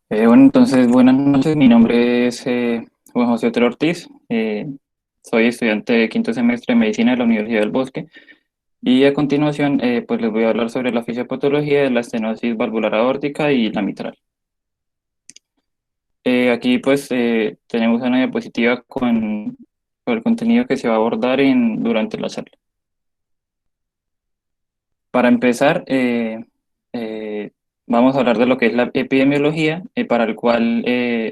Bueno, entonces, buenas noches. Mi nombre es Juan José Otero Ortiz. Soy estudiante de quinto semestre de Medicina de la Universidad del Bosque. Y a continuación, pues les voy a hablar sobre la fisiopatología de la estenosis valvular aórtica y la mitral. Aquí, pues, tenemos una diapositiva con el contenido que se va a abordar durante la charla. Para empezar, vamos a hablar de lo que es la epidemiología, para el cual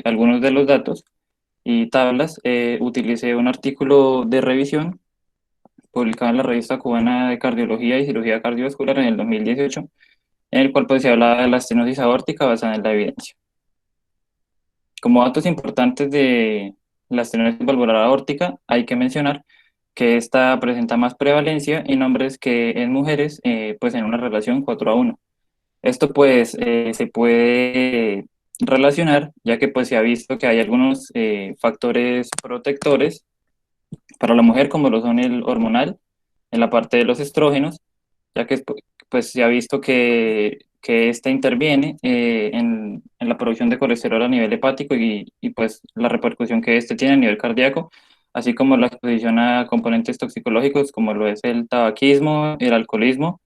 algunos de los datos y tablas, utilicé un artículo de revisión publicado en la revista cubana de Cardiología y Cirugía Cardiovascular en el 2018, en el cual pues se hablaba de la estenosis aórtica basada en la evidencia. Como datos importantes de la estenosis valvular aórtica, hay que mencionar que esta presenta más prevalencia en hombres que en mujeres, pues en una relación 4:1. Esto pues se puede relacionar, ya que pues se ha visto que hay algunos factores protectores para la mujer, como lo son el hormonal, en la parte de los estrógenos, ya que pues se ha visto que ésta interviene en la producción de colesterol a nivel hepático y pues la repercusión que este tiene a nivel cardíaco, así como la exposición a componentes toxicológicos como lo es el tabaquismo, el alcoholismo,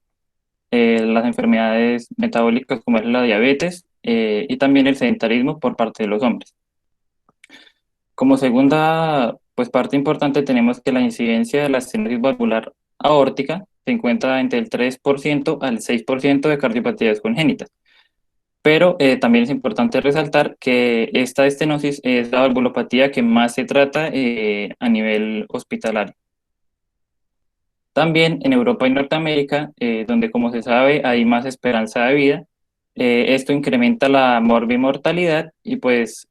las enfermedades metabólicas como es la diabetes, y también el sedentarismo por parte de los hombres. Como segunda, pues parte importante tenemos que la incidencia de la estenosis valvular aórtica se encuentra entre el 3% al 6% de cardiopatías congénitas. Pero también es importante resaltar que esta estenosis es la valvulopatía que más se trata a nivel hospitalario. También en Europa y Norteamérica, donde como se sabe hay más esperanza de vida, esto incrementa la morbimortalidad y pues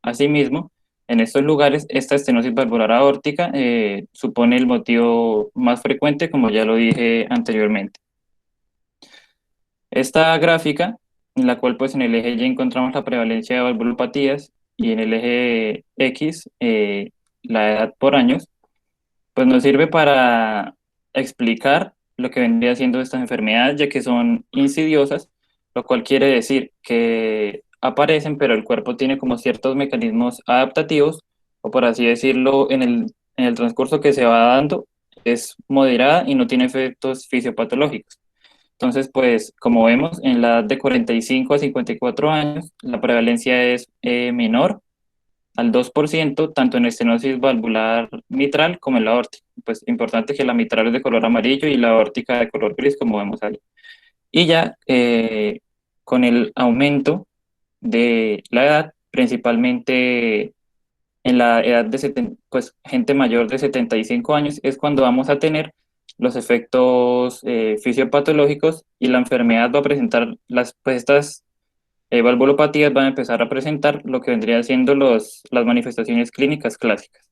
asimismo en estos lugares esta estenosis valvular aórtica supone el motivo más frecuente, como ya lo dije anteriormente. Esta gráfica, en la cual pues en el eje Y encontramos la prevalencia de valvulopatías y en el eje X la edad por años, pues nos sirve para explicar lo que vendría siendo estas enfermedades, ya que son insidiosas, lo cual quiere decir que aparecen, pero el cuerpo tiene como ciertos mecanismos adaptativos, o por así decirlo, en el transcurso que se va dando, es moderada y no tiene efectos fisiopatológicos. Entonces, pues, como vemos, en la edad de 45 a 54 años, la prevalencia es menor al 2%, tanto en estenosis valvular mitral como en la aórtica. Pues importante que la mitral es de color amarillo y la aórtica de color gris, como vemos ahí. Y ya con el aumento de la edad, principalmente en la edad de pues, gente mayor de 75 años, es cuando vamos a tener los efectos fisiopatológicos y la enfermedad va a presentar pues, estas valvulopatías van a empezar a presentar lo que vendrían siendo las manifestaciones clínicas clásicas.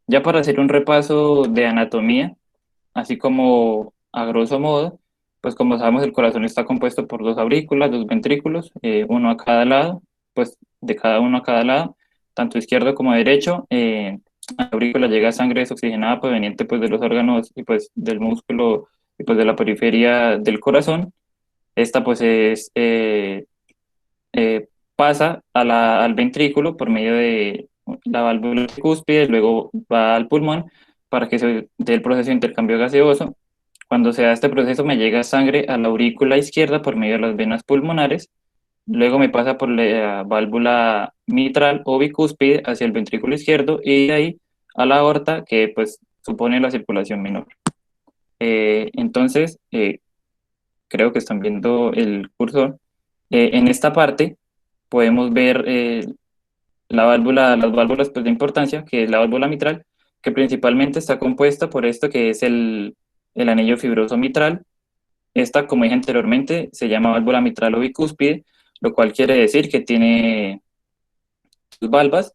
Ya para hacer un repaso de anatomía, así como a grosso modo, pues como sabemos el corazón está compuesto por dos aurículas, dos ventrículos, uno a cada lado, pues de cada uno a cada lado, tanto izquierdo como derecho. A la aurícula llega sangre desoxigenada proveniente pues de los órganos y pues del músculo y pues de la periferia del corazón. Esta pues pasa al ventrículo por medio de la válvula tricúspide, luego va al pulmón para que se dé el proceso de intercambio gaseoso. Cuando se da este proceso me llega sangre a la aurícula izquierda por medio de las venas pulmonares, luego me pasa por la válvula mitral o bicúspide hacia el ventrículo izquierdo y de ahí a la aorta que pues supone la circulación menor. Entonces, creo que están viendo el cursor. En esta parte podemos ver las válvulas pues, de importancia, que es la válvula mitral, que principalmente está compuesta por esto que es el anillo fibroso mitral. Esta, como dije anteriormente, se llama válvula mitral o bicúspide, lo cual quiere decir que tiene sus valvas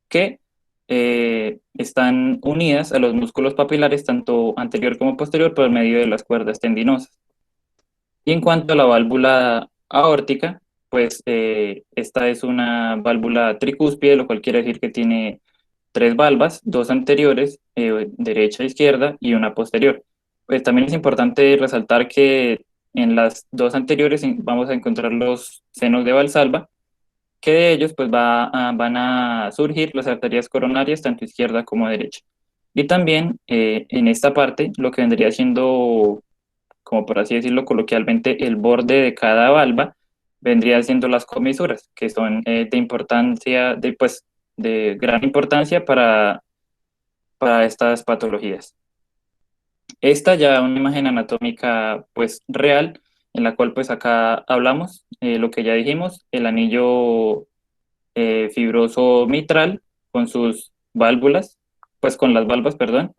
que están unidas a los músculos papilares, tanto anterior como posterior, por medio de las cuerdas tendinosas. Y en cuanto a la válvula aórtica, pues esta es una válvula tricúspide, lo cual quiere decir que tiene tres valvas, dos anteriores, derecha e izquierda, y una posterior. Pues también es importante resaltar que en las dos anteriores vamos a encontrar los senos de Valsalva, que de ellos pues van a surgir las arterias coronarias, tanto izquierda como derecha. Y también en esta parte, lo que vendría siendo, como por así decirlo coloquialmente, el borde de cada valva, vendría siendo las comisuras, que son de importancia, de gran importancia para estas patologías. Esta ya una imagen anatómica pues real, en la cual pues acá hablamos, lo que ya dijimos, el anillo fibroso mitral con sus válvulas, pues con las valvas, perdón,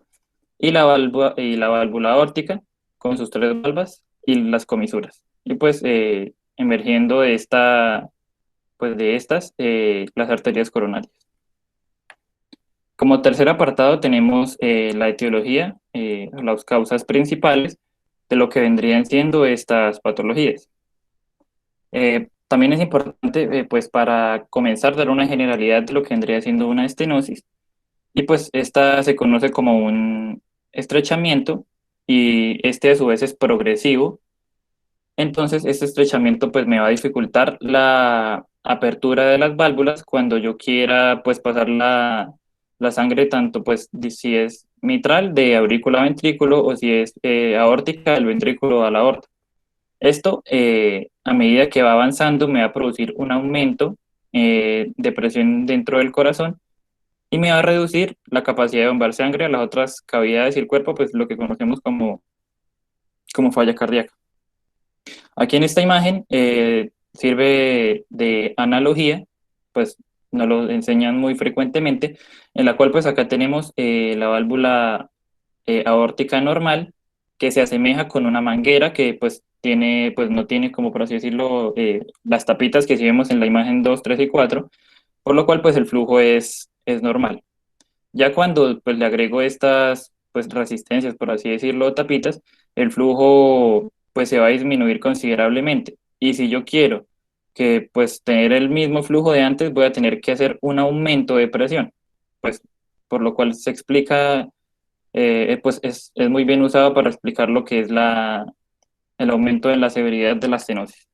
y la válvula aórtica con sus tres valvas y las comisuras. Y pues emergiendo de pues de estas, las arterias coronarias. Como tercer apartado tenemos la etiología, las causas principales de lo que vendrían siendo estas patologías. También es importante, pues para comenzar, dar una generalidad de lo que vendría siendo una estenosis. Y pues esta se conoce como un estrechamiento y este a su vez es progresivo. Entonces este estrechamiento pues me va a dificultar la apertura de las válvulas cuando yo quiera pues pasar la sangre tanto pues si es mitral de aurícula a ventrículo o si es aórtica del ventrículo a la aorta. Esto, a medida que va avanzando, me va a producir un aumento de presión dentro del corazón y me va a reducir la capacidad de bombear sangre a las otras cavidades del cuerpo, pues lo que conocemos como falla cardíaca. Aquí en esta imagen sirve de analogía, pues nos lo enseñan muy frecuentemente, en la cual pues acá tenemos la válvula aórtica normal que se asemeja con una manguera que pues no tiene como por así decirlo las tapitas que sí vemos en la imagen 2 3 y 4 por lo cual pues el flujo es normal. Ya cuando pues le agrego estas pues resistencias, por así decirlo, tapitas, el flujo pues se va a disminuir considerablemente. Y si yo quiero que pues tener el mismo flujo de antes, voy a tener que hacer un aumento de presión. Pues por lo cual se explica, pues es muy bien usado para explicar lo que es el aumento de la severidad de la estenosis.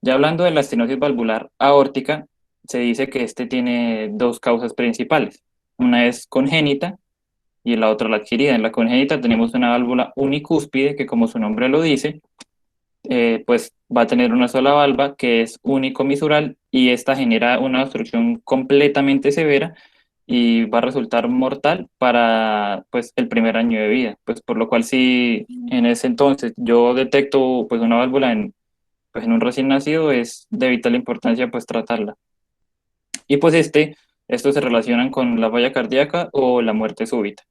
Ya hablando de la estenosis valvular aórtica, se dice que este tiene dos causas principales. Una es congénita y la otra la adquirida. En la congénita tenemos una válvula unicúspide que, como su nombre lo dice, pues va a tener una sola valva que es unicomisural y esta genera una obstrucción completamente severa y va a resultar mortal para pues el primer año de vida. Pues por lo cual si en ese entonces yo detecto pues una válvula pues en un recién nacido es de vital importancia pues tratarla. Y pues estos se relacionan con la falla cardíaca o la muerte súbita,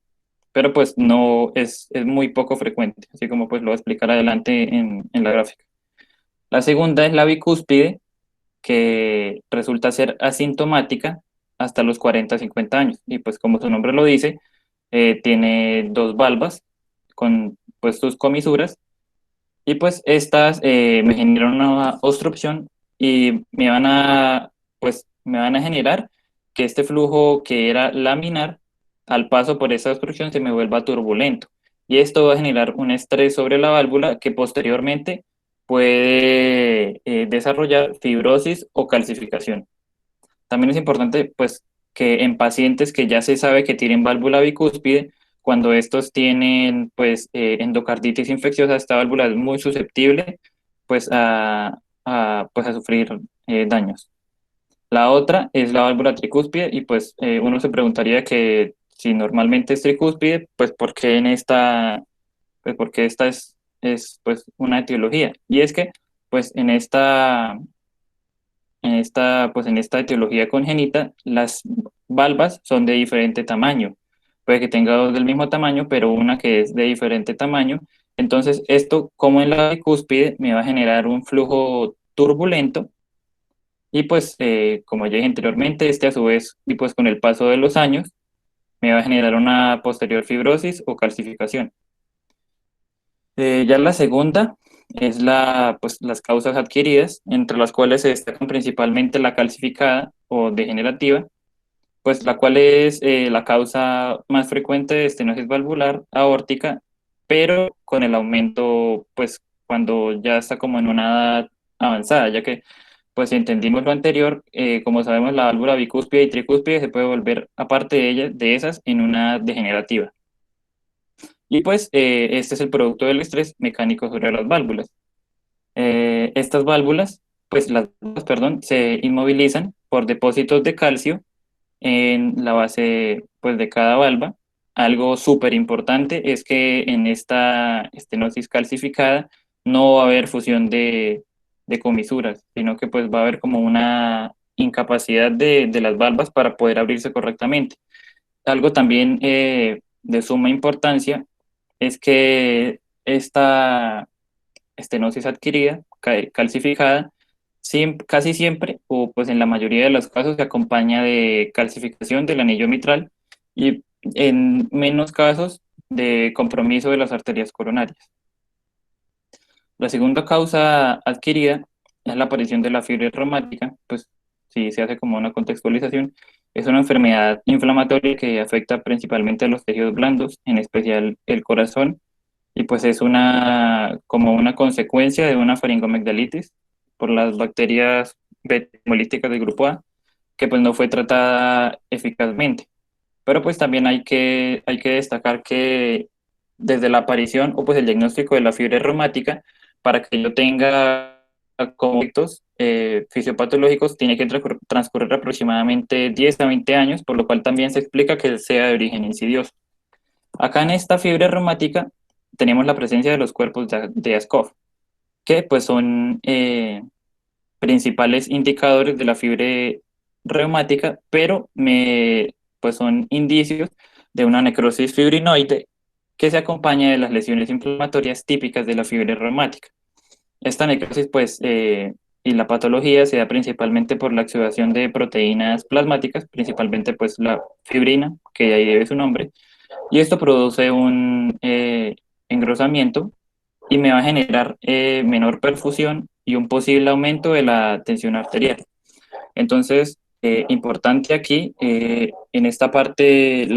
pero pues no es muy poco frecuente, así como pues lo voy a explicar adelante en la gráfica. La segunda es la bicúspide, que resulta ser asintomática hasta los 40 50 años, y pues como su nombre lo dice, tiene dos valvas con pues sus comisuras y pues estas me generan una obstrucción y me van a generar que este flujo que era laminar, al paso por esa obstrucción se me vuelva turbulento. Y esto va a generar un estrés sobre la válvula que posteriormente puede desarrollar fibrosis o calcificación. También es importante, pues, que en pacientes que ya se sabe que tienen válvula bicúspide, cuando estos tienen, pues, endocarditis infecciosa, esta válvula es muy susceptible, pues, pues, a sufrir daños. La otra es la válvula tricúspide y, pues, uno se preguntaría que si normalmente es tricúspide, pues, ¿por qué pues, porque esta pues, una etiología? Y es que, pues, pues en esta etiología congénita, las valvas son de diferente tamaño. Puede que tenga dos del mismo tamaño, pero una que es de diferente tamaño. Entonces, esto, como en la cúspide, me va a generar un flujo turbulento. Y pues, como ya dije anteriormente, este a su vez, y pues con el paso de los años, me va a generar una posterior fibrosis o calcificación. Ya la segunda es pues, las causas adquiridas, entre las cuales se destacan principalmente la calcificada o degenerativa, pues la cual es la causa más frecuente de estenosis valvular aórtica, pero con el aumento, pues cuando ya está como en una edad avanzada, ya que pues si entendimos lo anterior, como sabemos la válvula bicúspide y tricúspide se puede volver, aparte de ellas, de esas, en una degenerativa. Y pues este es el producto del estrés mecánico sobre las válvulas. Estas válvulas, pues las válvulas, perdón, se inmovilizan por depósitos de calcio en la base pues, de cada valva. Algo súper importante es que en esta estenosis calcificada no va a haber fusión de comisuras, sino que pues va a haber como una incapacidad de las valvas para poder abrirse correctamente. Algo también de suma importancia es que esta estenosis adquirida, calcificada, casi siempre, o pues en la mayoría de los casos, se acompaña de calcificación del anillo mitral y en menos casos de compromiso de las arterias coronarias. La segunda causa adquirida es la aparición de la fiebre reumática, pues si se hace como una contextualización, es una enfermedad inflamatoria que afecta principalmente a los tejidos blandos, en especial el corazón, y pues es como una consecuencia de una faringomigdalitis por las bacterias beta hemolíticas del grupo A, que pues no fue tratada eficazmente. Pero pues también hay que destacar que desde la aparición o pues el diagnóstico de la fiebre reumática, para que yo tenga conflictos fisiopatológicos, tiene que transcurrir aproximadamente 10 a 20 años, por lo cual también se explica que sea de origen insidioso. Acá en esta fiebre reumática tenemos la presencia de los cuerpos de Ascoff, que pues son principales indicadores de la fiebre reumática, pero pues son indicios de una necrosis fibrinoide que se acompaña de las lesiones inflamatorias típicas de la fiebre reumática. Esta necrosis, pues, y la patología se da principalmente por la oxidación de proteínas plasmáticas, principalmente pues la fibrina, que de ahí debe su nombre, y esto produce un engrosamiento y me va a generar menor perfusión y un posible aumento de la tensión arterial. Entonces, importante aquí, en esta parte,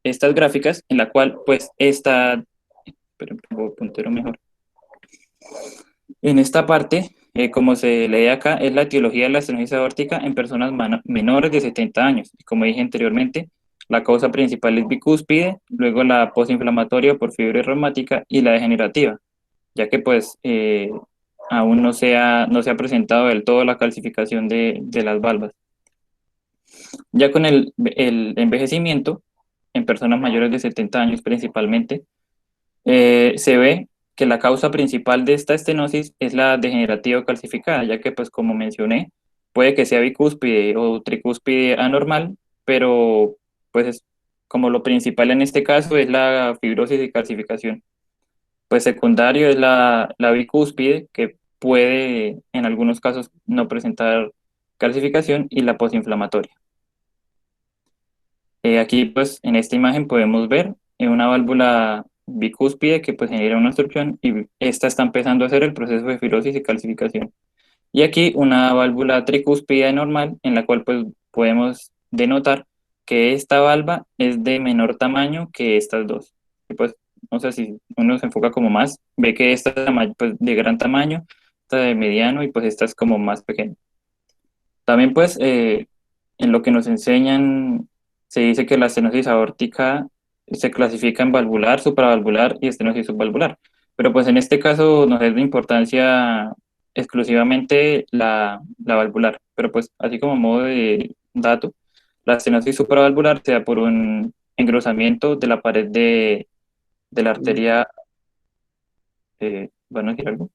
estas gráficas, en la cual, pues, pero pongo puntero mejor. En esta parte, como se lee acá, es la etiología de la estenosis aórtica en personas menores de 70 años. Y como dije anteriormente, la causa principal es bicúspide, luego la posinflamatoria por fiebre reumática y la degenerativa, ya que pues aún no se ha presentado del todo la calcificación de las valvas. Ya con el envejecimiento, en personas mayores de 70 años principalmente, se ve que la causa principal de esta estenosis es la degenerativa calcificada, ya que, pues como mencioné, puede que sea bicúspide o tricúspide anormal, pero pues como lo principal en este caso es la fibrosis y calcificación. Pues secundario es la bicúspide, que puede en algunos casos no presentar calcificación, y la posinflamatoria. Aquí, pues, en esta imagen podemos ver una válvula bicúspide que pues genera una obstrucción y esta está empezando a hacer el proceso de fibrosis y calcificación. Y aquí una válvula tricúspide normal en la cual pues podemos denotar que esta valva es de menor tamaño que estas dos. Y pues, no sé si uno se enfoca como más, ve que esta es pues, de gran tamaño, esta de mediano y pues esta es como más pequeña. También pues en lo que nos enseñan se dice que la estenosis aórtica se clasifica en valvular, supravalvular y estenosis subvalvular. Pero pues en este caso nos es de importancia exclusivamente la valvular. Pero pues así como modo de dato, la estenosis supravalvular se da por un engrosamiento de la pared de la arteria, ¿van a decir algo?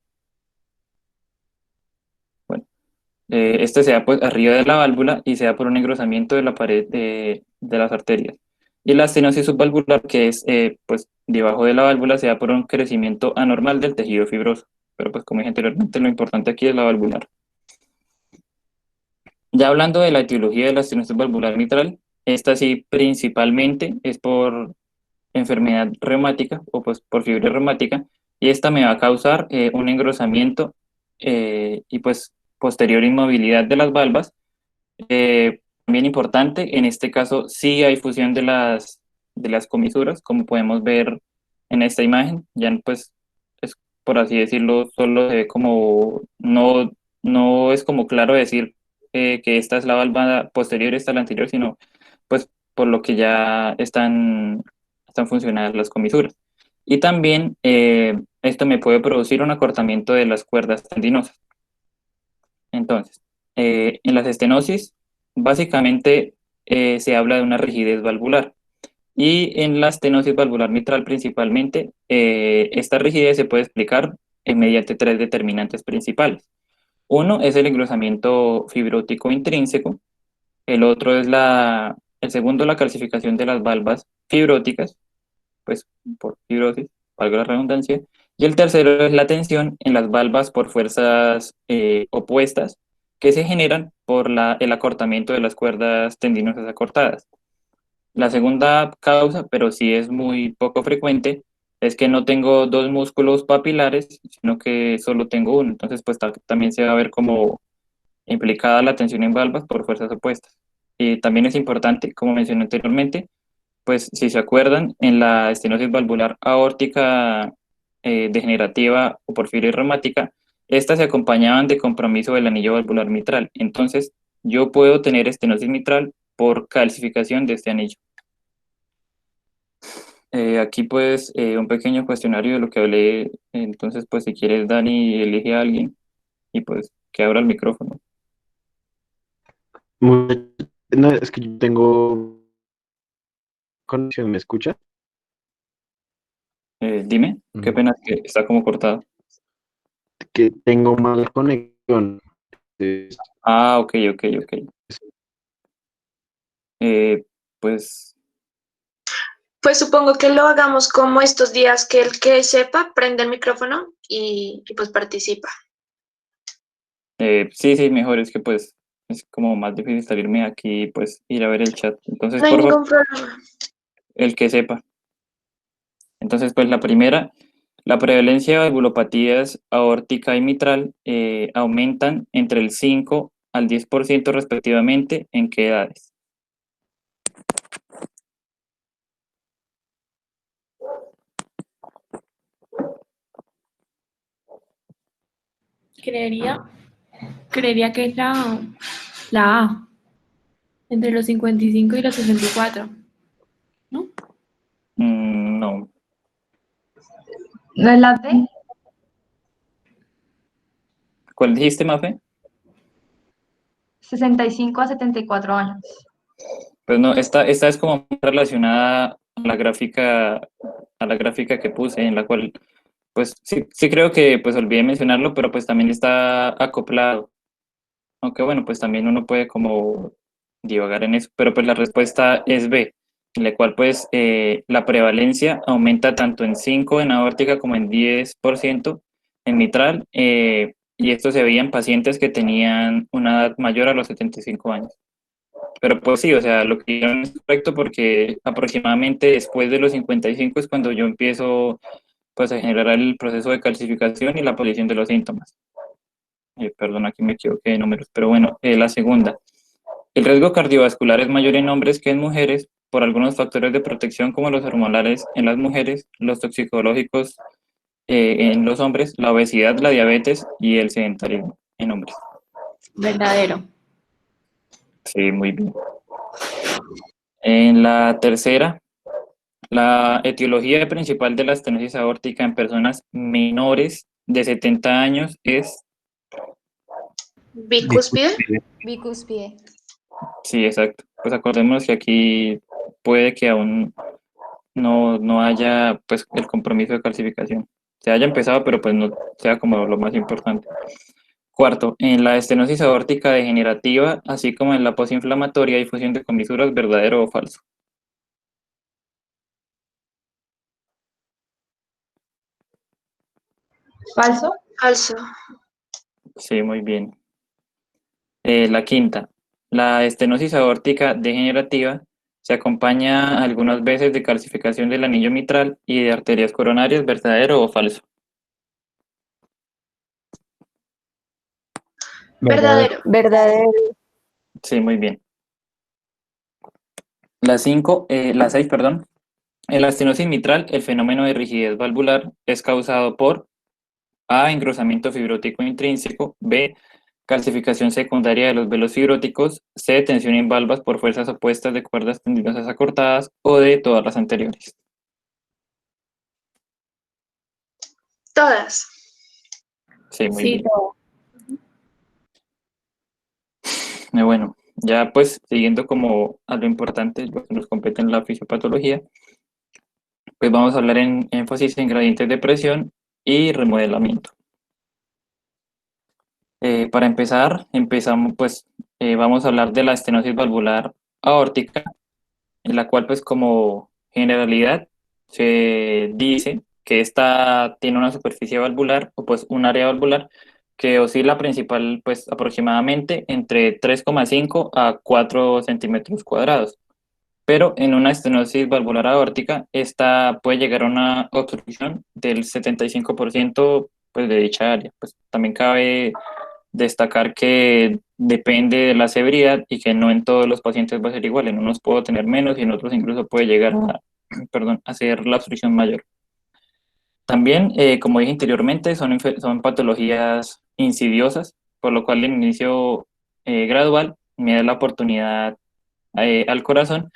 Bueno. Este se da pues arriba de la válvula y se da por un engrosamiento de la pared de las arterias. Y la estenosis subvalvular, que es pues debajo de la válvula, se da por un crecimiento anormal del tejido fibroso. Pero pues como dije anteriormente, lo importante aquí es la valvular. Ya hablando de la etiología de la estenosis valvular mitral, esta sí principalmente es por enfermedad reumática o pues por fiebre reumática, y esta me va a causar un engrosamiento y pues posterior inmovilidad de las valvas. También importante, en este caso sí hay fusión de las comisuras, como podemos ver en esta imagen. Ya pues es por así decirlo, solo se ve como, no es como claro decir que esta es la valva posterior y esta es la anterior, sino pues por lo que ya están funcionadas las comisuras. Y también esto me puede producir un acortamiento de las cuerdas tendinosas. Entonces, en las estenosis, básicamente se habla de una rigidez valvular. Y en la estenosis valvular mitral principalmente, esta rigidez se puede explicar mediante tres determinantes principales. Uno es el engrosamiento fibrótico intrínseco, el segundo la calcificación de las valvas fibróticas, pues por fibrosis, valga la redundancia, y el tercero es la tensión en las valvas por fuerzas opuestas que se generan por el acortamiento de las cuerdas tendinosas acortadas. La segunda causa, pero sí es muy poco frecuente, es que no tengo dos músculos papilares, sino que solo tengo uno. Entonces, pues también se va a ver como implicada la tensión en valvas por fuerzas opuestas. Y también es importante, como mencioné anteriormente, pues si se acuerdan, en la estenosis valvular aórtica degenerativa o porfiria reumática, estas se acompañaban de compromiso del anillo valvular mitral. Entonces, yo puedo tener estenosis mitral por calcificación de este anillo. Aquí pues un pequeño cuestionario de lo que hablé. Entonces, pues si quieres, Dani, elige a alguien y pues que abra el micrófono. Muy- No, es que yo tengo conexión, ¿me escucha? Dime, qué Mm. pena que está como cortado. Que tengo mala conexión. Entonces, Ah, ok, ok, ok. Eh, pues Pues supongo que lo hagamos como estos días que el que sepa prende el micrófono y pues participa. sí, sí, mejor es que pues es como más difícil salirme de aquí y pues ir a ver el chat. Entonces, No hay por favor, ningún problema. el que sepa. Entonces, pues la primera, la prevalencia de valvulopatías aórtica y mitral aumentan entre el 5 al 10% respectivamente. ¿En qué edades? Creería, creería que es la A, entre los 55 y los 64, ¿no? No. ¿No es la D? ¿Cuál dijiste, Mafe? 65 a 74 años. Pues no, esta es como relacionada a la gráfica que puse, en la cual, pues sí, sí creo que pues olvidé mencionarlo, pero pues también está acoplado. Aunque bueno, pues también uno puede como divagar en eso, pero pues la respuesta es B, en la cual pues la prevalencia aumenta tanto en 5 en aórtica como en 10% en mitral, y esto se veía en pacientes que tenían una edad mayor a los 75 años. Pero pues sí, o sea, lo que dijeron es correcto porque aproximadamente después de los 55 es cuando yo empiezo pues a generar el proceso de calcificación y la aparición de los síntomas. Perdón, aquí me equivoqué de números, pero bueno, la segunda. El riesgo cardiovascular es mayor en hombres que en mujeres por algunos factores de protección como los hormonales en las mujeres, los toxicológicos en los hombres, la obesidad, la diabetes y el sedentarismo en hombres. Verdadero. Sí, muy bien. En la tercera, la etiología principal de la estenosis aórtica en personas menores de 70 años es, Bicúspide. Bicúspide. sí, exacto. Pues acordémonos que aquí puede que aún no haya pues el compromiso de calcificación. Se haya empezado, pero pues no sea como lo más importante. Cuarto, en la estenosis aórtica degenerativa, así como en la posinflamatoria y fusión de comisuras, ¿verdadero o falso? ¿Falso? Falso. Sí, muy bien. La quinta, la estenosis aórtica degenerativa se acompaña algunas veces de calcificación del anillo mitral y de arterias coronarias, ¿verdadero o falso? Verdadero. Verdadero. Sí, muy bien. La seis, perdón. En la estenosis mitral, el fenómeno de rigidez valvular es causado por A, engrosamiento fibrótico intrínseco. B, calcificación secundaria de los velos fibróticos. C, tensión en valvas por fuerzas opuestas de cuerdas tendinosas acortadas. O D, todas las anteriores. Todas. Sí, muy Sí, bien. todo. Bueno, ya pues siguiendo como a lo importante, lo que nos compete en la fisiopatología, pues vamos a hablar en énfasis en gradientes de presión y remodelamiento. Para empezar, vamos a hablar de la estenosis valvular aórtica, en la cual pues como generalidad se dice que esta tiene una superficie valvular o pues un área valvular que oscila principal pues aproximadamente entre 3,5 a 4 centímetros cuadrados. Pero en una estenosis valvular aórtica, esta puede llegar a una obstrucción del 75% pues, de dicha área. Pues también cabe destacar que depende de la severidad y que no en todos los pacientes va a ser igual. En unos puedo tener menos y en otros incluso puede llegar a, perdón, a ser la obstrucción mayor. También, como dije anteriormente, son patologías insidiosas, por lo cual el inicio gradual me da la oportunidad al corazón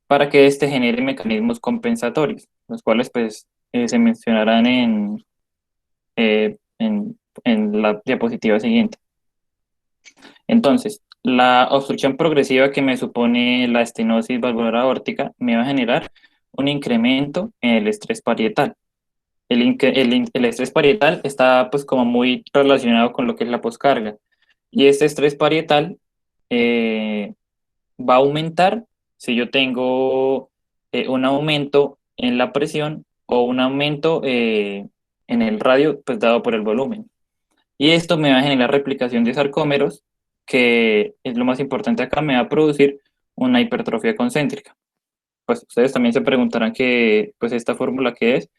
para que éste genere mecanismos compensatorios, los cuales pues se mencionarán eh, en, en la diapositiva siguiente. Entonces, la obstrucción progresiva que me supone la estenosis valvular aórtica me va a generar un incremento en el estrés parietal. El estrés parietal está pues como muy relacionado con lo que es la poscarga. Y este estrés parietal eh, va a aumentar si yo tengo un aumento en la presión o un aumento en el radio pues dado por el volumen. Y esto me va a generar replicación de sarcómeros, que es lo más importante acá, me va a producir una hipertrofia concéntrica. Pues ustedes también se preguntarán que pues esta fórmula qué es,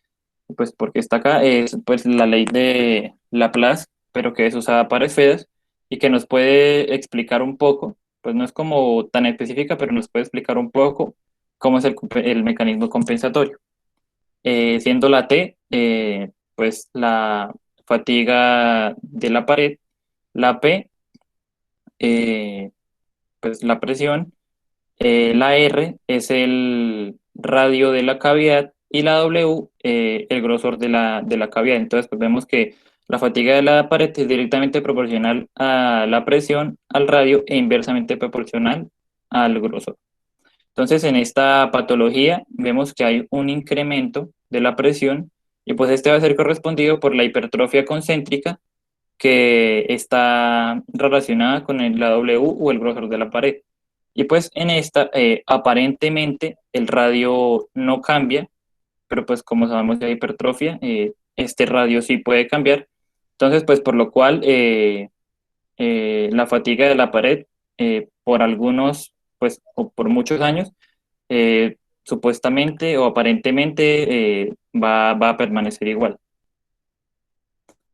pues porque está acá, es pues la ley de Laplace, pero que es usada para esferas y que nos puede explicar un poco, pues no es como tan específica, pero nos puede explicar un poco cómo es el mecanismo compensatorio. Siendo la T, pues la fatiga de la pared, la P, eh, pues la presión, la R es el radio de la cavidad y la W, el grosor de la cavidad. Entonces, pues vemos que la fatiga de la pared es directamente proporcional a la presión, al radio e inversamente proporcional al grosor. Entonces, en esta patología vemos que hay un incremento de la presión y pues este va a ser correspondido por la hipertrofia concéntrica que está relacionada con la W o el grosor de la pared. Y pues en esta, aparentemente, el radio no cambia, pero pues como sabemos de hipertrofia, este radio sí puede cambiar. Entonces, pues por lo cual la fatiga de la pared por algunos, pues o por muchos años, supuestamente o aparentemente va a permanecer igual.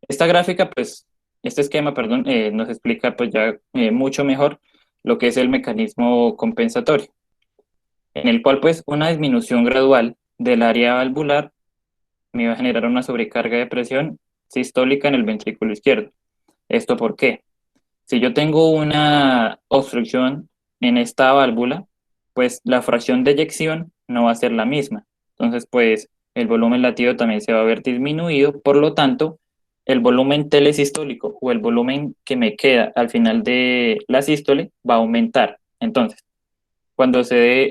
Esta gráfica, pues, este esquema, perdón, nos explica pues ya mucho mejor lo que es el mecanismo compensatorio, en el cual pues una disminución gradual del área valvular me va a generar una sobrecarga de presión sistólica en el ventrículo izquierdo. ¿Esto por qué? Si yo tengo una obstrucción en esta válvula, pues la fracción de eyección no va a ser la misma. Entonces, pues el volumen latido también se va a ver disminuido, por lo tanto, el volumen telesistólico o el volumen que me queda al final de la sístole va a aumentar. Entonces, cuando se dé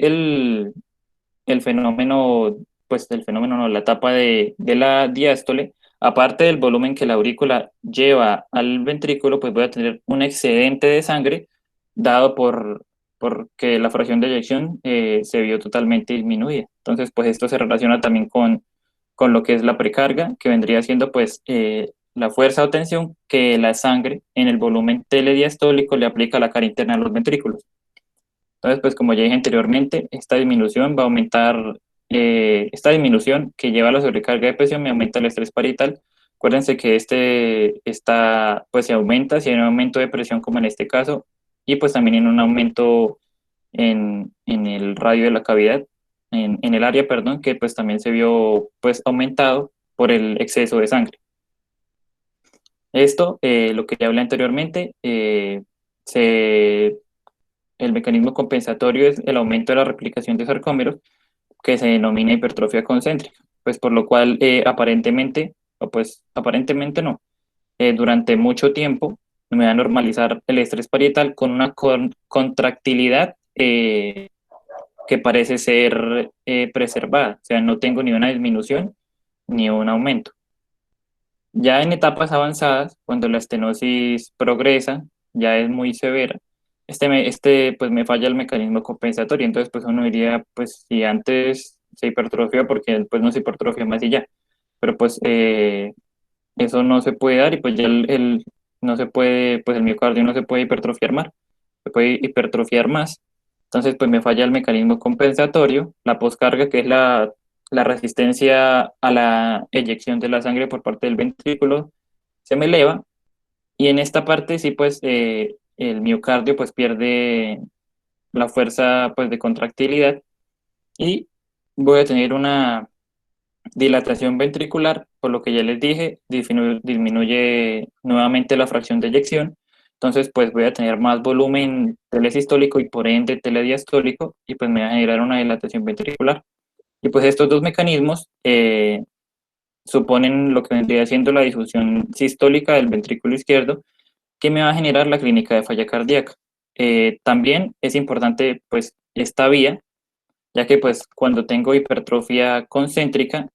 el fenómeno, pues el fenómeno no, la etapa de la diástole, aparte del volumen que la aurícula lleva al ventrículo, pues voy a tener un excedente de sangre dado porque la fracción de eyección se vio totalmente disminuida. Entonces, pues esto se relaciona también con lo que es la precarga, que vendría siendo pues la fuerza o tensión que la sangre en el volumen telediastólico le aplica a la cara interna de los ventrículos. Entonces, pues como ya dije anteriormente, esta disminución va a aumentar, esta disminución que lleva a la sobrecarga de presión me aumenta el estrés parietal. Acuérdense que pues se aumenta si hay un aumento de presión como en este caso, y pues también en un aumento en el radio de la cavidad, en el área, perdón, que pues también se vio pues aumentado por el exceso de sangre. Esto, lo que ya hablé anteriormente, se, el mecanismo compensatorio es el aumento de la replicación de sarcómeros, que se denomina hipertrofia concéntrica, pues por lo cual aparentemente, o pues aparentemente no, durante mucho tiempo me va a normalizar el estrés parietal con una contractilidad que parece ser preservada, o sea, no tengo ni una disminución ni un aumento. Ya en etapas avanzadas, cuando la estenosis progresa, ya es muy severa, pues me falla el mecanismo compensatorio, entonces pues uno diría, pues si antes se hipertrofia, porque después no se hipertrofia más y ya, pero pues eso no se puede dar y pues ya no se puede, pues el miocardio no se puede hipertrofiar más, se puede hipertrofiar más, entonces pues me falla el mecanismo compensatorio, la poscarga, que es la resistencia a la eyección de la sangre por parte del ventrículo, se me eleva y en esta parte sí pues el miocardio pues pierde la fuerza pues de contractilidad y voy a tener una dilatación ventricular, por lo que ya les dije, disminuye nuevamente la fracción de eyección. Entonces, pues voy a tener más volumen telesistólico y por ende telediastólico y pues me va a generar una dilatación ventricular. Y pues estos dos mecanismos suponen lo que vendría siendo la difusión sistólica del ventrículo izquierdo, que me va a generar la clínica de falla cardíaca. También es importante pues esta vía, ya que pues cuando tengo hipertrofia concéntrica,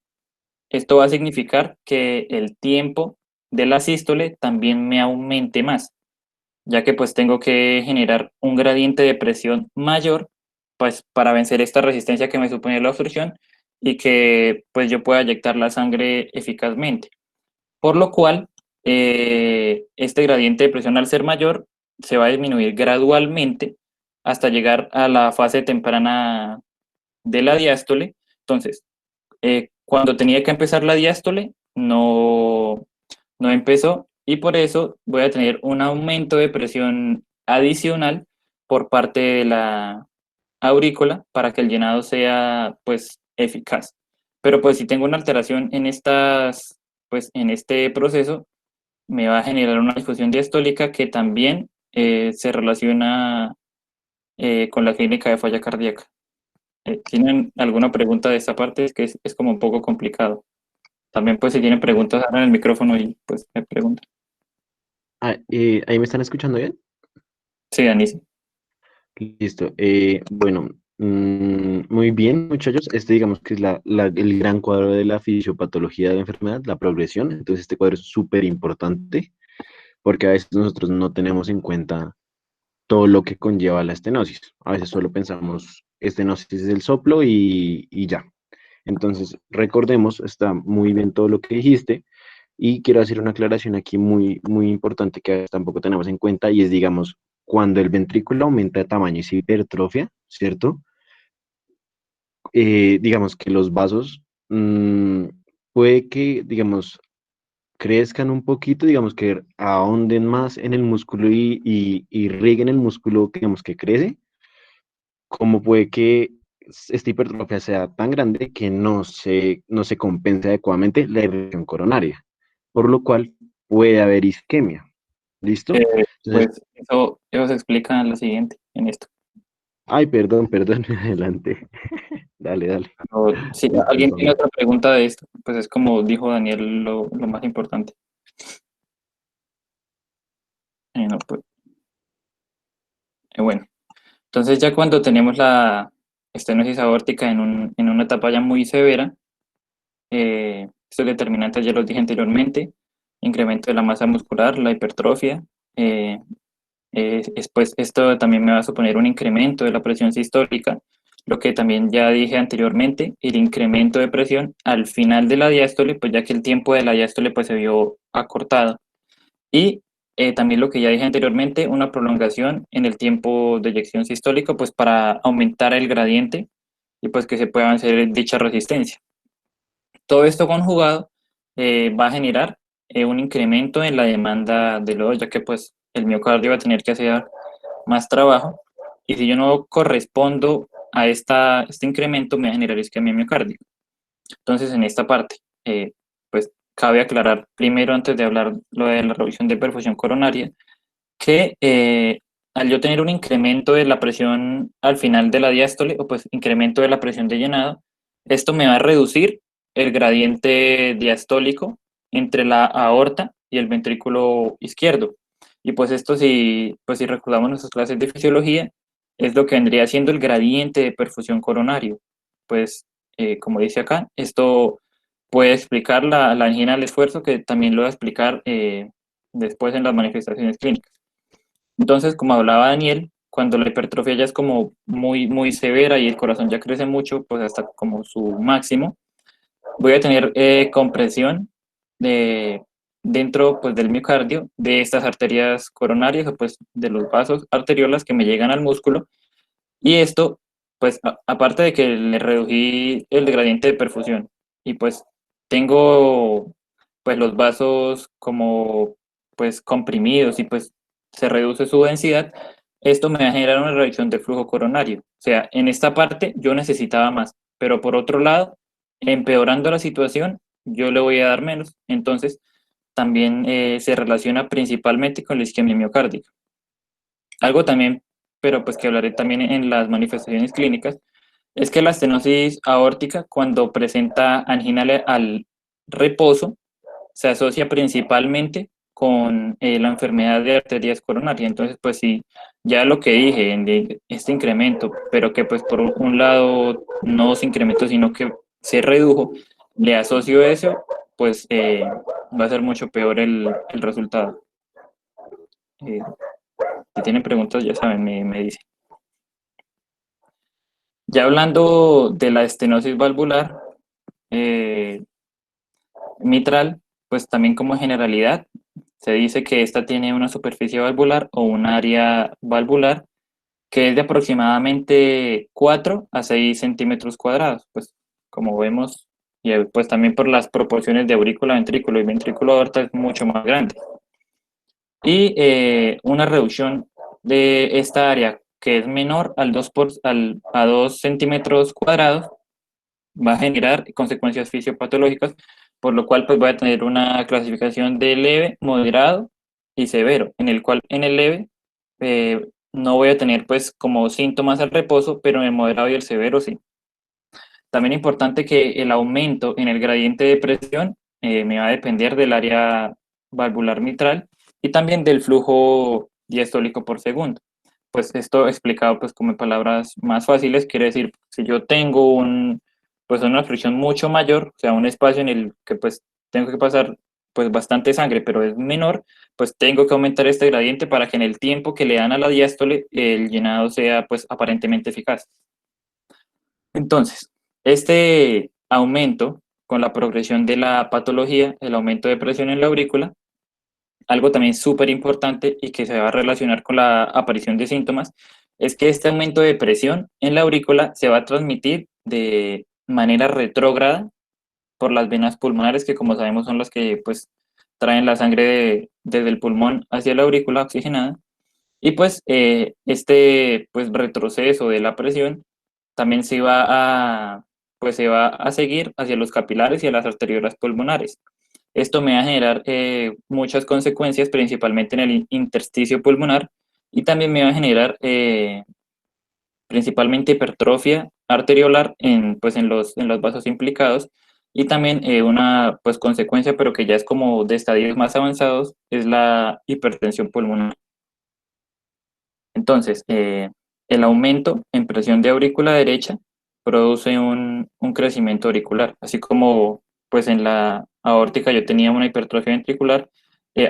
esto va a significar que el tiempo de la sístole también me aumente más, ya que pues tengo que generar un gradiente de presión mayor pues para vencer esta resistencia que me supone la obstrucción y que pues yo pueda inyectar la sangre eficazmente. Por lo cual, este gradiente de presión al ser mayor se va a disminuir gradualmente hasta llegar a la fase temprana de la diástole. Entonces, cuando tenía que empezar la diástole, no empezó y por eso voy a tener un aumento de presión adicional por parte de la aurícula para que el llenado sea pues eficaz. Pero pues si tengo una alteración en pues en este proceso, me va a generar una difusión diastólica que también se relaciona con la clínica de falla cardíaca. ¿Tienen alguna pregunta de esta parte? Es que es como un poco complicado. También pues si tienen preguntas, abran el micrófono y pues me preguntan. ¿Ahí me están escuchando bien? Sí, Denise. Listo. Bueno, muy bien, muchachos. Este digamos que es el gran cuadro de la fisiopatología de la enfermedad, la progresión. Entonces este cuadro es súper importante porque a veces nosotros no tenemos en cuenta todo lo que conlleva la estenosis. A veces solo pensamos estenosis del soplo y ya. Entonces, recordemos, está muy bien todo lo que dijiste y quiero hacer una aclaración aquí muy, muy importante que a veces tampoco tenemos en cuenta y es, digamos, cuando el ventrículo aumenta de tamaño y se hipertrofia, ¿cierto? Digamos que los vasos puede que, digamos, crezcan un poquito, digamos que ahonden más en el músculo y irriguen el músculo, digamos que crece, como puede que esta hipertrofia sea tan grande que no se compense adecuadamente la irrigación coronaria, por lo cual puede haber isquemia. ¿Listo? Entonces, Pues eso se explica en la siguiente, en esto. ay, perdón, perdón, adelante. Dale, dale. O, si alguien tiene Discúlpame. otra pregunta de esto, pues es como dijo Daniel lo más importante. No, pues, bueno, entonces ya cuando tenemos la estenosis aórtica en una etapa ya muy severa, estos determinantes ya los dije anteriormente, incremento de la masa muscular, la hipertrofia, después esto también me va a suponer un incremento de la presión sistólica, lo que también ya dije anteriormente, el incremento de presión al final de la diástole, pues ya que el tiempo de la diástole pues se vio acortado. Y también lo que ya dije anteriormente, una prolongación en el tiempo de eyección sistólica, pues para aumentar el gradiente y pues que se pueda vencer dicha resistencia. Todo esto conjugado va a generar un incremento en la demanda de lodo, ya que pues el miocardio va a tener que hacer más trabajo y si yo no correspondo a este incremento me va a generar isquemia miocárdica. Entonces en esta parte, pues cabe aclarar primero, antes de hablar lo de la revisión de perfusión coronaria, que al yo tener un incremento de la presión al final de la diástole, o pues incremento de la presión de llenado, esto me va a reducir el gradiente diastólico entre la aorta y el ventrículo izquierdo. Y pues esto, si recordamos nuestras clases de fisiología, es lo que vendría siendo el gradiente de perfusión coronario. Pues, como dice acá, esto puede explicar la angina al esfuerzo, que también lo va a explicar después en las manifestaciones clínicas. Entonces, como hablaba Daniel, cuando la hipertrofia ya es como muy, muy severa y el corazón ya crece mucho, pues hasta como su máximo, voy a tener compresión de, dentro pues, del miocardio de estas arterias coronarias o pues de los vasos arteriolas que me llegan al músculo. Y esto, pues aparte de que le redují el gradiente de perfusión y pues tengo pues los vasos como pues comprimidos y pues se reduce su densidad, esto me va a generar una reducción de flujo coronario. O sea, en esta parte yo necesitaba más, pero por otro lado, empeorando la situación, yo le voy a dar menos. Entonces, también se relaciona principalmente con la isquemia miocárdica. Algo también, pero pues que hablaré también en las manifestaciones clínicas, es que la estenosis aórtica, cuando presenta angina al reposo, se asocia principalmente con la enfermedad de arterias coronarias. Entonces, pues sí, ya lo que dije, de este incremento, pero que pues por un lado no se incrementó, sino que se redujo, le asocio eso, pues va a ser mucho peor el resultado. Si tienen preguntas, ya saben, me dicen. Ya hablando de la estenosis valvular mitral, pues también como generalidad, se dice que esta tiene una superficie valvular o un área valvular que es de aproximadamente 4 a 6 centímetros cuadrados. Pues como vemos, y pues también por las proporciones de aurícula, ventrículo y ventrículo aorta es mucho más grande. Y una reducción de esta área que es menor a 2 centímetros cuadrados va a generar consecuencias fisiopatológicas, por lo cual pues voy a tener una clasificación de leve, moderado y severo, en el cual en el leve no voy a tener pues como síntomas al reposo, pero en el moderado y el severo sí. También importante que el aumento en el gradiente de presión me va a depender del área valvular mitral y también del flujo diastólico por segundo. Pues esto explicado pues como en palabras más fáciles, quiere decir, si yo tengo pues una fricción mucho mayor, o sea, un espacio en el que pues tengo que pasar pues bastante sangre, pero es menor, pues tengo que aumentar este gradiente para que en el tiempo que le dan a la diástole el llenado sea pues aparentemente eficaz. Entonces, este aumento con la progresión de la patología, el aumento de presión en la aurícula, algo también súper importante y que se va a relacionar con la aparición de síntomas, es que este aumento de presión en la aurícula se va a transmitir de manera retrógrada por las venas pulmonares, que como sabemos son las que pues traen la sangre desde el pulmón hacia la aurícula oxigenada. Y pues este pues retroceso de la presión también se va a seguir hacia los capilares y a las arteriolas pulmonares. Esto me va a generar muchas consecuencias, principalmente en el intersticio pulmonar, y también me va a generar principalmente hipertrofia arteriolar pues en los vasos implicados, y también una pues, consecuencia, pero que ya es como de estadios más avanzados, es la hipertensión pulmonar. Entonces, el aumento en presión de aurícula derecha produce un crecimiento auricular, así como pues en la aórtica yo tenía una hipertrofia ventricular,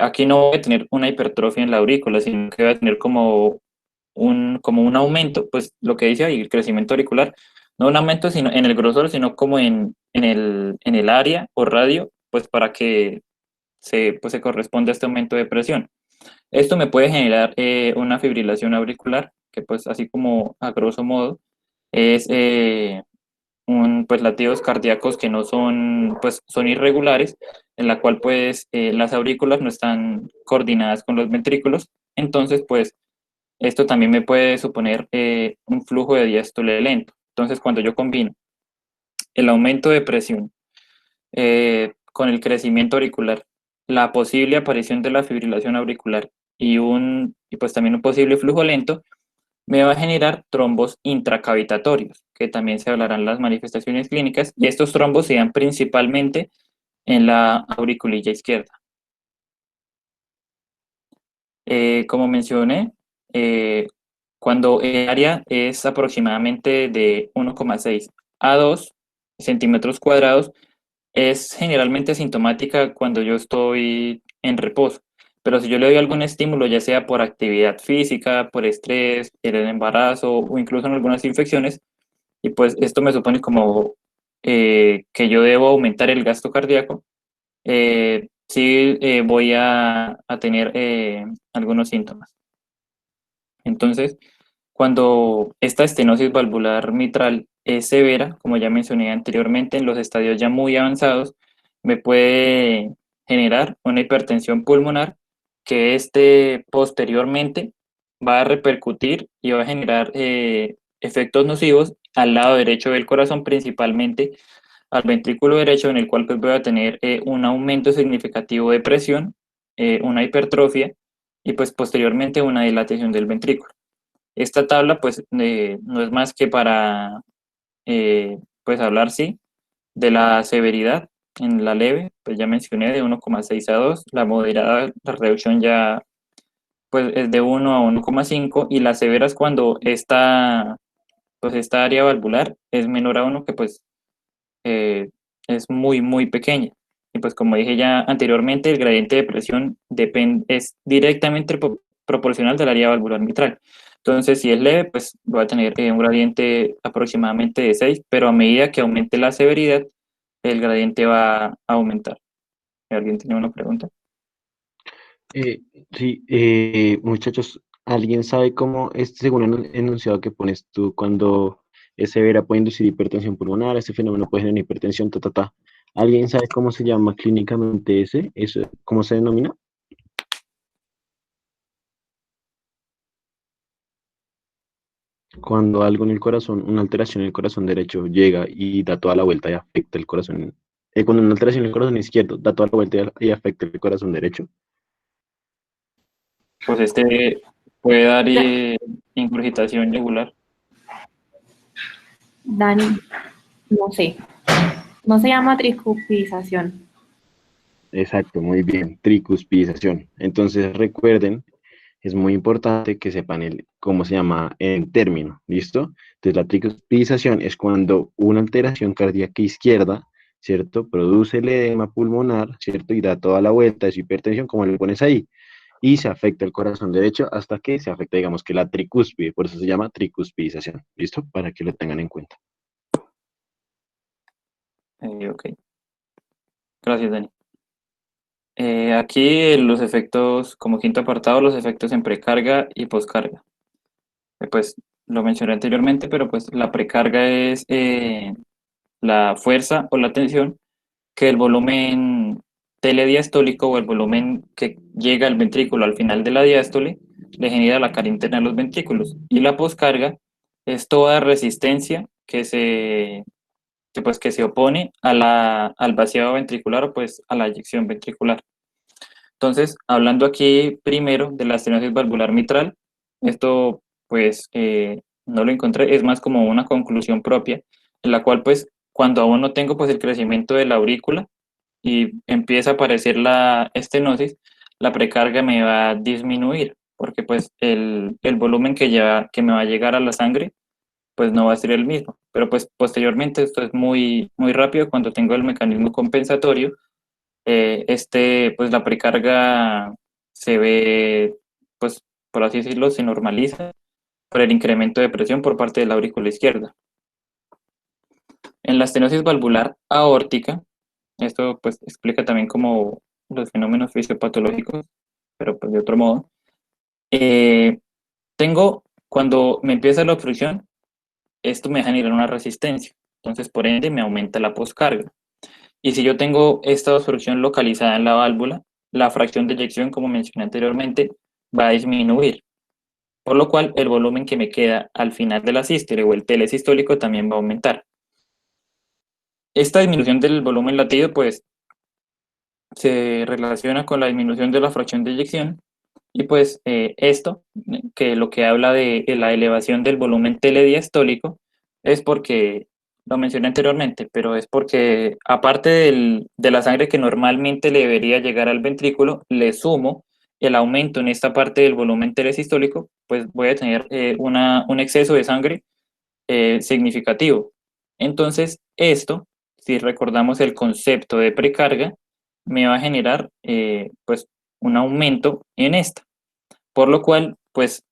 aquí no voy a tener una hipertrofia en la aurícula, sino que voy a tener como un aumento, pues lo que dice ahí, el crecimiento auricular, no un aumento sino en el grosor, sino como en el área o radio, pues para que pues, se corresponda a este aumento de presión. Esto me puede generar una fibrilación auricular, que pues así como a grosso modo es pues latidos cardíacos que no son, pues son irregulares, en la cual pues las aurículas no están coordinadas con los ventrículos, entonces pues esto también me puede suponer un flujo de diástole lento. Entonces cuando yo combino el aumento de presión con el crecimiento auricular, la posible aparición de la fibrilación auricular y pues también un posible flujo lento, me va a generar trombos intracavitatorios, que también se hablarán las manifestaciones clínicas, y estos trombos se dan principalmente en la auriculilla izquierda. Como mencioné, cuando el área es aproximadamente de 1,6 a 2 centímetros cuadrados, es generalmente asintomática cuando yo estoy en reposo. Pero si yo le doy algún estímulo, ya sea por actividad física, por estrés, el embarazo o incluso en algunas infecciones, y pues esto me supone como que yo debo aumentar el gasto cardíaco, sí voy a tener algunos síntomas. Entonces, cuando esta estenosis valvular mitral es severa, como ya mencioné anteriormente, en los estadios ya muy avanzados, me puede generar una hipertensión pulmonar que posteriormente va a repercutir y va a generar efectos nocivos al lado derecho del corazón, principalmente al ventrículo derecho, en el cual pues voy a tener un aumento significativo de presión, una hipertrofia y pues posteriormente una dilatación del ventrículo. Esta tabla pues no es más que para pues hablar sí de la severidad. En la leve pues ya mencioné de 1,6 a 2, la moderada la reducción ya pues es de 1 a 1,5 y la severa es cuando pues esta área valvular es menor a 1, que pues eh, es muy muy pequeña. Y pues como dije ya anteriormente, el gradiente de presión es directamente proporcional del área valvular mitral. Entonces, si es leve, pues va a tener un gradiente aproximadamente de 6, pero a medida que aumente la severidad, el gradiente va a aumentar. ¿Alguien tiene una pregunta? Eh, sí, muchachos, ¿alguien sabe cómo, según el enunciado que pones tú, cuando es severa puede inducir hipertensión pulmonar, este fenómeno puede generar hipertensión, ta, ta, ta? ¿Alguien sabe cómo se llama clínicamente eso, cómo se denomina? Cuando algo en el corazón, una alteración en el corazón derecho llega y da toda la vuelta y afecta el corazón. Cuando una alteración en el corazón izquierdo da toda la vuelta y afecta el corazón derecho. Pues puede dar ingurgitación yugular. Dani, no sé. No se llama tricupización. Exacto, muy bien, tricuspidización. Entonces recuerden, es muy importante que sepan cómo se llama en término, ¿listo? Entonces la tricuspidización es cuando una alteración cardíaca izquierda, ¿cierto? Produce el edema pulmonar, ¿cierto? Y da toda la vuelta de su hipertensión, como le pones ahí, y se afecta el corazón derecho hasta que se afecta, digamos que la tricúspide, por eso se llama tricuspidización, ¿listo? Para que lo tengan en cuenta. Ok, gracias, Dani. Aquí los efectos, como quinto apartado, los efectos en precarga y poscarga. Pues lo mencioné anteriormente, pero pues la precarga es la fuerza o la tensión que el volumen telediastólico o el volumen que llega al ventrículo al final de la diástole le genera la cara interna de los ventrículos. Y la poscarga es toda resistencia que se opone al vaciado ventricular o pues a la eyección ventricular. Entonces, hablando aquí primero de la estenosis valvular mitral, esto pues no lo encontré, es más como una conclusión propia, en la cual pues cuando aún no tengo pues el crecimiento de la aurícula y empieza a aparecer la estenosis, la precarga me va a disminuir, porque pues el volumen que me va a llegar a la sangre pues no va a ser el mismo, pero pues posteriormente esto es muy, muy rápido cuando tengo el mecanismo compensatorio, pues la precarga se ve, pues por así decirlo, se normaliza por el incremento de presión por parte de la aurícula izquierda. En la estenosis valvular aórtica, esto pues explica también como los fenómenos fisiopatológicos, pero pues de otro modo, cuando me empieza la obstrucción, esto me genera una resistencia, entonces por ende me aumenta la poscarga. Y si yo tengo esta obstrucción localizada en la válvula, la fracción de eyección, como mencioné anteriormente, va a disminuir, por lo cual el volumen que me queda al final de la sístole o el telesistólico también va a aumentar. Esta disminución del volumen latido, pues, se relaciona con la disminución de la fracción de eyección y pues esto, que lo que habla de la elevación del volumen telediastólico, es porque, lo mencioné anteriormente, pero es porque aparte de la sangre que normalmente le debería llegar al ventrículo, le sumo el aumento en esta parte del volumen telesistólico, pues voy a tener un exceso de sangre significativo. Entonces, esto, si recordamos el concepto de precarga, me va a generar pues un aumento en esta. Por lo cual, pues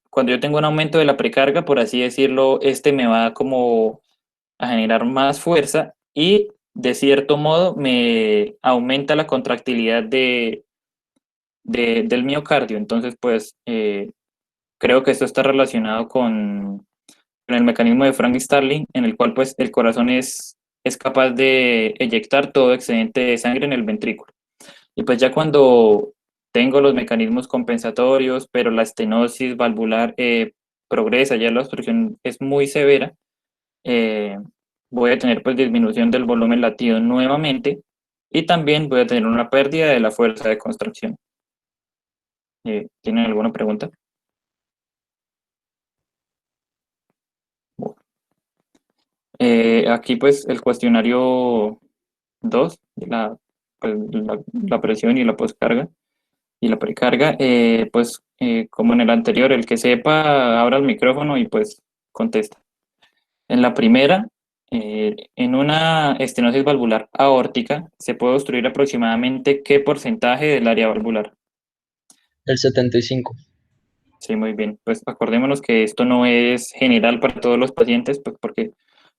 cuando yo tengo un aumento de la precarga, por así decirlo, este me va como a generar más fuerza y de cierto modo me aumenta la contractilidad del miocardio. Entonces, pues creo que esto está relacionado con el mecanismo de Frank Starling, en el cual pues el corazón es capaz de eyectar todo excedente de sangre en el ventrículo. Y pues ya cuando tengo los mecanismos compensatorios, pero la estenosis valvular progresa, ya la obstrucción es muy severa, eh, voy a tener pues disminución del volumen latido nuevamente y también voy a tener una pérdida de la fuerza de contracción. ¿Tienen alguna pregunta? Aquí pues el cuestionario 2 pues, la presión y la poscarga y la precarga, pues como en el anterior, el que sepa abra el micrófono y pues contesta. En la primera, en una estenosis valvular aórtica, se puede obstruir aproximadamente ¿qué porcentaje del área valvular? El 75. Sí, muy bien. Pues acordémonos que esto no es general para todos los pacientes, pues porque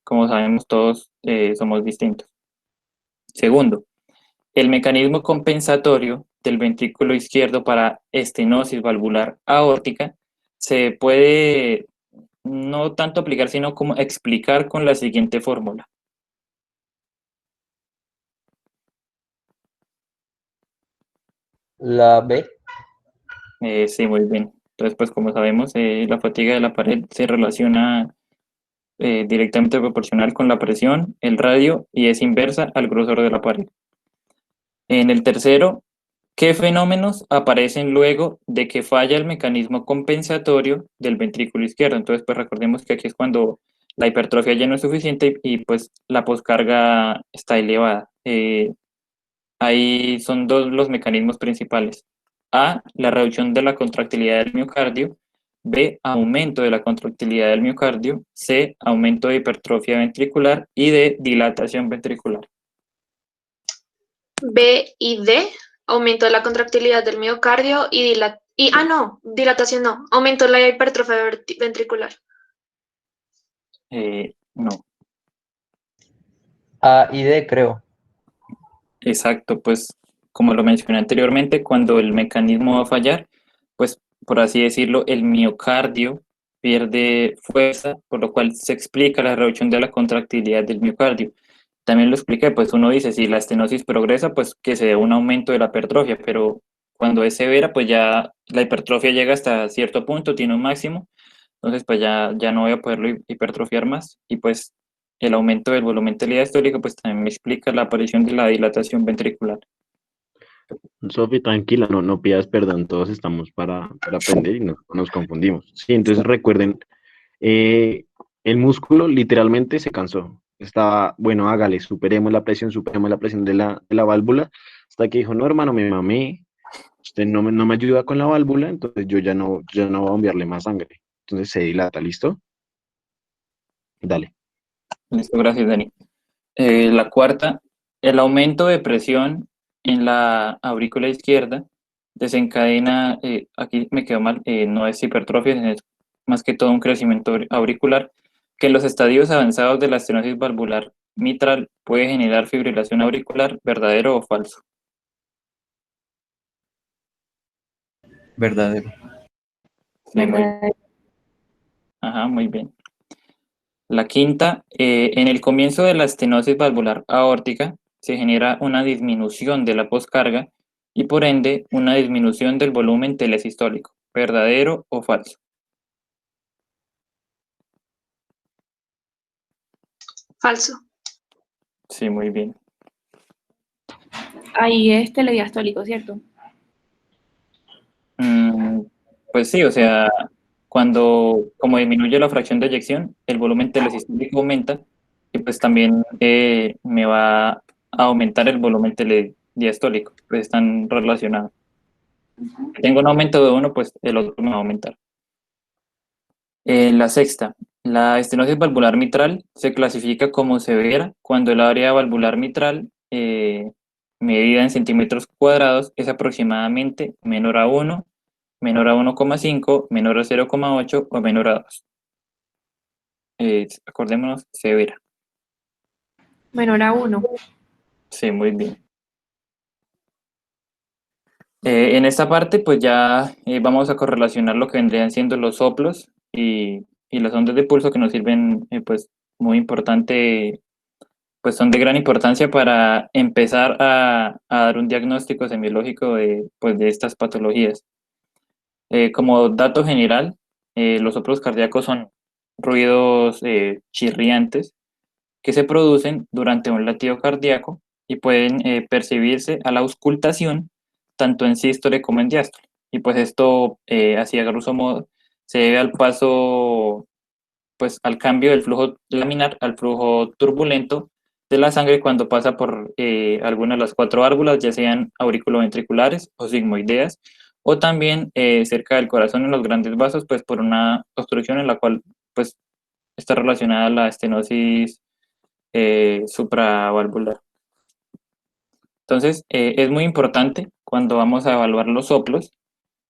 como sabemos todos somos distintos. Segundo, el mecanismo compensatorio del ventrículo izquierdo para estenosis valvular aórtica se puede no tanto aplicar, sino como explicar con la siguiente fórmula. La B. Sí, muy bien. Entonces, pues como sabemos, la fatiga de la pared se relaciona directamente proporcional con la presión, el radio y es inversa al grosor de la pared. En el tercero, ¿qué fenómenos aparecen luego de que falla el mecanismo compensatorio del ventrículo izquierdo? Entonces, pues recordemos que aquí es cuando la hipertrofia ya no es suficiente y pues la poscarga está elevada. Ahí son dos los mecanismos principales. A, la reducción de la contractilidad del miocardio. B, aumento de la contractilidad del miocardio. C, aumento de hipertrofia ventricular. Y D, dilatación ventricular. B y D, aumento de la contractilidad del miocardio dilatación no, aumento de la hipertrofia ventricular. No, A y D, creo. exacto, pues como lo mencioné anteriormente, cuando el mecanismo va a fallar, pues por así decirlo, el miocardio pierde fuerza, por lo cual se explica la reducción de la contractilidad del miocardio. También lo expliqué, pues uno dice, si la estenosis progresa, pues que se dé un aumento de la hipertrofia, pero cuando es severa, pues ya la hipertrofia llega hasta cierto punto, tiene un máximo, entonces pues ya no voy a poderlo hipertrofiar más y pues el aumento del volumen telediastólico pues también me explica la aparición de la dilatación ventricular. Sofi, tranquila, no pidas perdón, todos estamos para aprender y nos confundimos. Sí, entonces recuerden, el músculo literalmente se cansó. Estaba, bueno, hágale, superemos la presión de la válvula, hasta que dijo, no, hermano, me mamé, usted no me ayuda con la válvula, entonces yo ya no voy a enviarle más sangre. Entonces se dilata, ¿listo? Dale. Listo, gracias, Dani. La cuarta, el aumento de presión en la aurícula izquierda desencadena, aquí me quedó mal, no es hipertrofia, es más que todo un crecimiento auricular, que en los estadios avanzados de la estenosis valvular mitral puede generar fibrilación auricular, ¿verdadero o falso? Verdadero. Sí, ¿Verdad? ajá, muy bien. La quinta, en el comienzo de la estenosis valvular aórtica se genera una disminución de la poscarga y por ende una disminución del volumen telesistólico. ¿Verdadero o falso? Falso. Sí, muy bien. ahí es telediastólico, ¿cierto? Pues sí, o sea, cuando como disminuye la fracción de eyección, el volumen telesistólico aumenta y pues también me va a aumentar el volumen telediastólico, pues están relacionados. Si tengo un aumento de uno, pues el otro me va a aumentar. La sexta, la estenosis valvular mitral se clasifica como severa cuando el área valvular mitral, medida en centímetros cuadrados, es aproximadamente menor a 1, menor a 1,5, menor a 0,8 o menor a 2. Acordémonos, severa. Menor a 1. Sí, muy bien. En esta parte, pues ya vamos a correlacionar lo que vendrían siendo los soplos y las ondas de pulso que nos sirven, pues, muy importante, pues son de gran importancia para empezar a dar un diagnóstico semiológico de, pues, de estas patologías. Como dato general, los soplos cardíacos son ruidos chirriantes que se producen durante un latido cardíaco y pueden percibirse a la auscultación tanto en sístole como en diástole. Y pues esto, así a grosso modo, se debe al paso, pues al cambio del flujo laminar al flujo turbulento de la sangre cuando pasa por alguna de las cuatro válvulas, ya sean auriculoventriculares o sigmoideas, o también cerca del corazón en los grandes vasos, pues por una obstrucción en la cual pues está relacionada la estenosis supravalvular. Entonces, es muy importante cuando vamos a evaluar los soplos,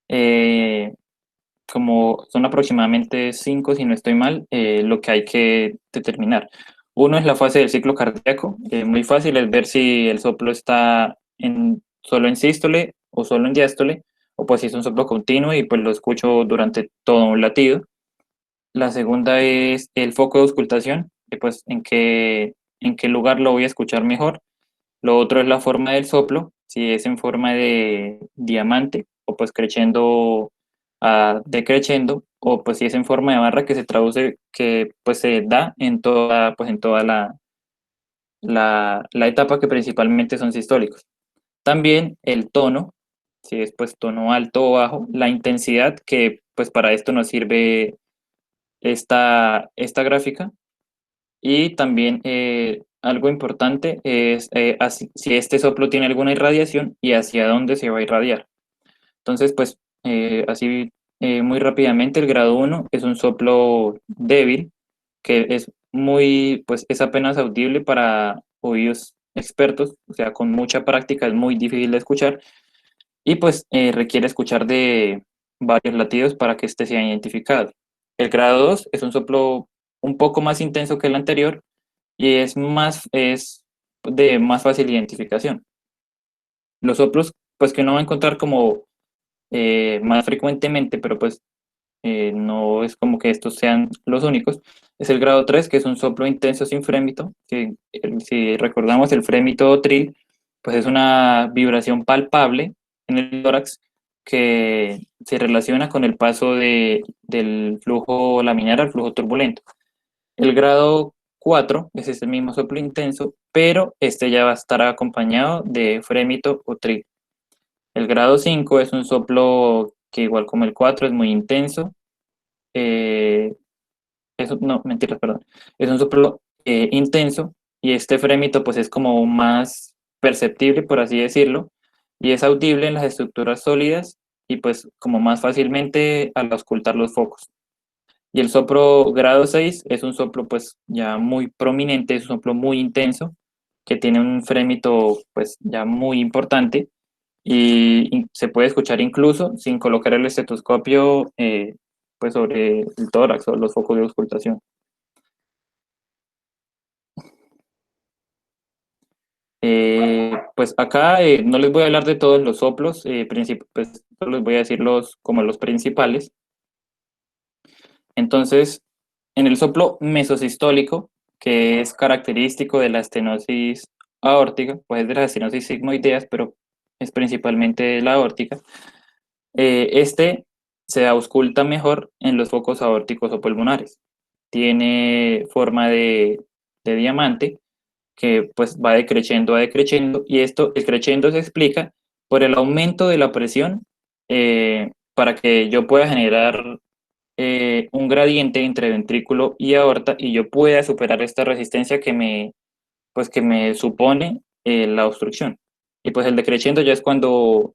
eh, como son aproximadamente 5, si no estoy mal, lo que hay que determinar. Uno es la fase del ciclo cardíaco. Muy fácil es ver si el soplo está solo en sístole o solo en diástole, o pues si es un soplo continuo y pues lo escucho durante todo un latido. La segunda es el foco de auscultación, pues en qué lugar lo voy a escuchar mejor. Lo otro es la forma del soplo, si es en forma de diamante o pues creciendo a decreciendo, o pues si es en forma de barra que se traduce, que pues se da pues en toda la etapa que principalmente son sistólicos. También el tono, si es pues tono alto o bajo, la intensidad, que pues para esto nos sirve esta gráfica. Y también algo importante es si este soplo tiene alguna irradiación y hacia dónde se va a irradiar. Entonces, pues así muy rápidamente, el grado 1 es un soplo débil, que es pues es apenas audible para oídos expertos, o sea, con mucha práctica es muy difícil de escuchar y pues requiere escuchar de varios latidos para que este sea identificado. El grado 2 es un soplo un poco más intenso que el anterior y es de más fácil identificación. Los soplos, pues que uno va a encontrar como más frecuentemente, pero pues no es como que estos sean los únicos, es el grado 3, que es un soplo intenso sin frémito, que si recordamos el frémito trill, pues es una vibración palpable en el tórax que se relaciona con el paso del flujo laminar al flujo turbulento. El grado 4 es este mismo soplo intenso, pero este ya va a estar acompañado de frémito o trill. El grado 5 es un soplo que igual como el 4 es muy intenso. No, mentiras, perdón. Es un soplo intenso y este frémito pues es como más perceptible, por así decirlo, y es audible en las estructuras sólidas y pues como más fácilmente al auscultar los focos. Y el soplo grado 6 es un soplo pues ya muy prominente, es un soplo muy intenso, que tiene un frémito pues ya muy importante y se puede escuchar incluso sin colocar el estetoscopio pues sobre el tórax o los focos de auscultación. Pues acá no les voy a hablar de todos los soplos, pues solo les voy a decir como los principales. Entonces, en el soplo mesosistólico, que es característico de la estenosis aórtica, pues es de las estenosis sigmoideas, pero es principalmente de la aórtica, este se ausculta mejor en los focos aórticos o pulmonares. Tiene forma de diamante que pues va decreciendo, y esto, el crescendo se explica por el aumento de la presión para que yo pueda generar un gradiente entre ventrículo y aorta y yo pueda superar esta resistencia que me supone la obstrucción. Y pues el decreciendo ya es cuando